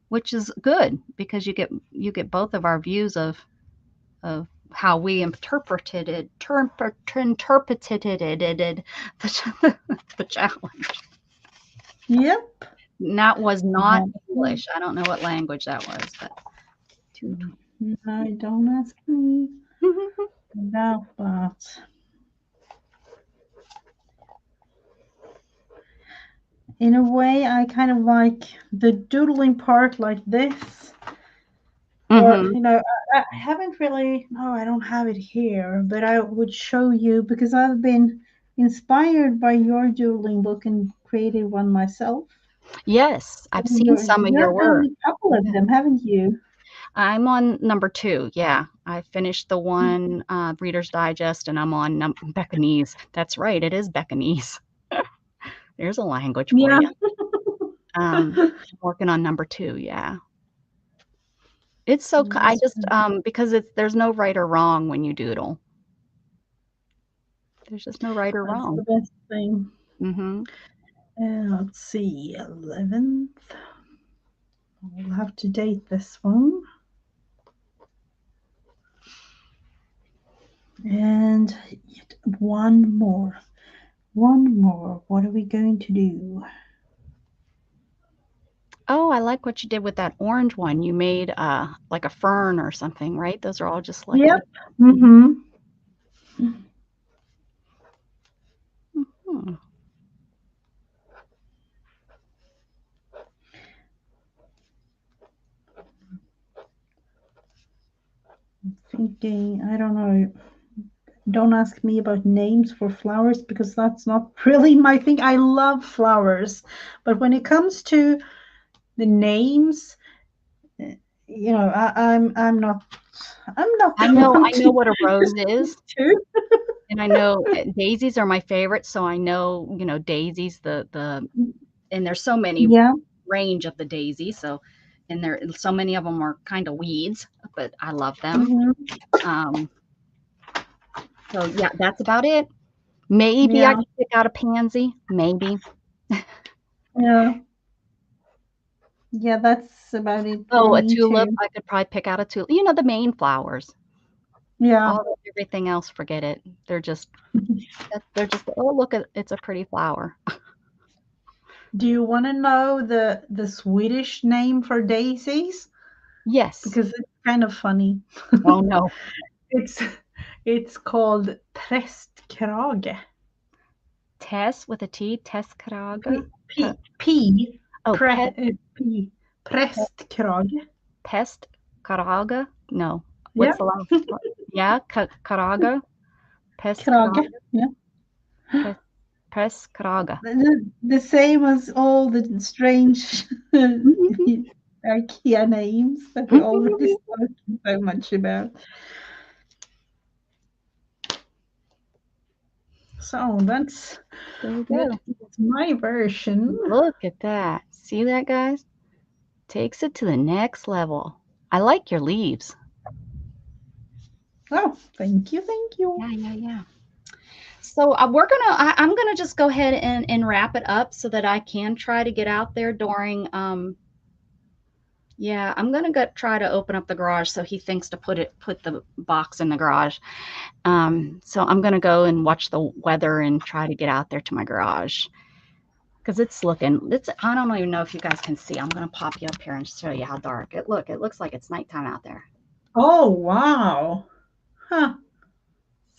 which is good because you get both of our views of how we interpreted it, the challenge. Yep. And that was not English. I don't know what language that was, but No, don't ask me about that. In a way, I kind of like the doodling part like this. Or, I haven't really, no, I don't have it here, but I would show you because I've been inspired by your doodling book and created one myself. Yes, I've seen some of your work. You've done a couple of them, haven't you? I'm on number 2. Yeah, I finished the one Reader's Digest, and I'm on Beccanese. That's right, it is Beccanese. There's a language for you. Working on number 2. Yeah, it's so. I just because there's no right or wrong when you doodle. There's just no right or wrong. That's the best thing. Mm-hmm. Let's see, 11th. We'll have to date this one. And yet one more. What are we going to do? Oh, I like what you did with that orange one. You made like a fern or something, right? Those are all just like. Yep. Mm-hmm. Mm-hmm. Thinking, I don't know. Don't ask me about names for flowers because that's not really my thing. I love flowers, but when it comes to the names, I'm not. I know what a rose is. Too. And I know daisies are my favorite, so I know, daisies, and there's so many range of the daisies, so and so many of them are kind of weeds, but I love them. So yeah, that's about it. Maybe I could pick out a pansy, maybe. Yeah, that's about it. Oh, a tulip. I could probably pick out a tulip. The main flowers. Yeah. Everything else, forget it. They're just, oh, look, it's a pretty flower. Do you want to know the Swedish name for daisies? Yes. Because it's kind of funny. Oh, no. It's called prästkrage. Tess with a T, Tesskrage? P. Oh, P. Prästkrage. Pestkrage? No. What's the last part? Yeah, Krage? Pestkrage. Yeah. Pestkrage. The same as all the strange IKEA names that we already spoken so much about. So that's my version. Look at that. See that, guys? Takes it to the next level. I like your leaves. Oh, thank you. Yeah. So I'm gonna just go ahead and wrap it up so that I can try to get out there during yeah, I'm gonna try to open up the garage so he thinks to put the box in the garage. So I'm gonna go and watch the weather and try to get out there to my garage because I don't even know if you guys can see. I'm gonna pop you up here and show you how dark it looks like it's nighttime out there. Oh wow. Huh.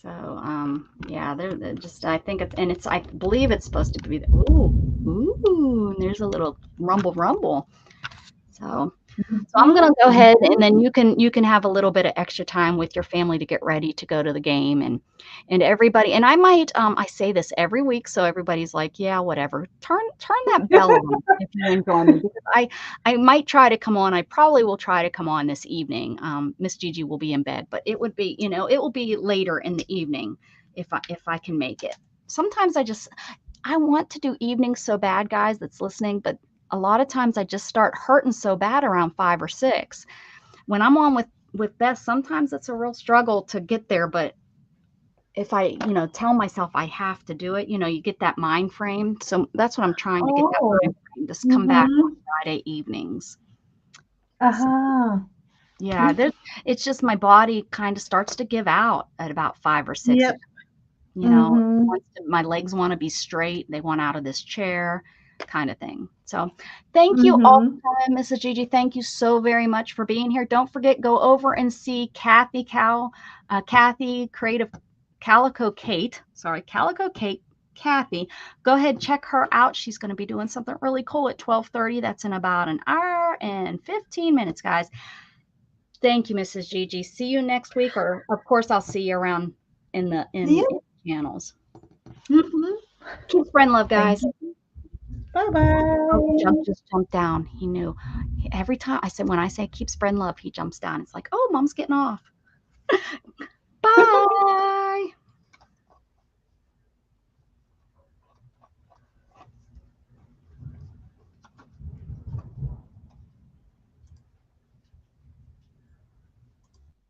So yeah, they're just, I think I believe it's supposed to be ooh, and there's a little rumble. So So I'm going to go ahead, and then you can have a little bit of extra time with your family to get ready to go to the game, and everybody. And I might I say this every week, so everybody's like, yeah, whatever. Turn that bell on if you enjoy me, because I might try to come on. I probably will try to come on this evening. Miss Ggii will be in bed, but it would be, it will be later in the evening if I can make it. Sometimes I want to do evenings so bad, guys that's listening, but a lot of times I just start hurting so bad around 5 or 6. When I'm on with Beth, sometimes it's a real struggle to get there. But if I, tell myself I have to do it, you get that mind frame. So that's what I'm trying to get, that mind frame. Just come back on Friday evenings. So, yeah, it's just my body kind of starts to give out at about 5 or 6. Yep. My legs want to be straight. They want out of this chair, kind of thing. So thank you all the time, Mrs. Ggii. Thank you so very much for being here. Don't forget, go over and see Kathy Creative Calico Kate. Sorry, Calico Kate. Kathy, go ahead, check her out. She's going to be doing something really cool at 12:30. That's in about an hour and 15 minutes, guys. Thank you, Mrs. Ggii. See you next week, or of course I'll see you around in the channels. Keep spreading love, guys. Bye-bye. Oh, just jumped down. He knew. Every time when I say keep spreading love, he jumps down. It's like, oh, mom's getting off. Bye.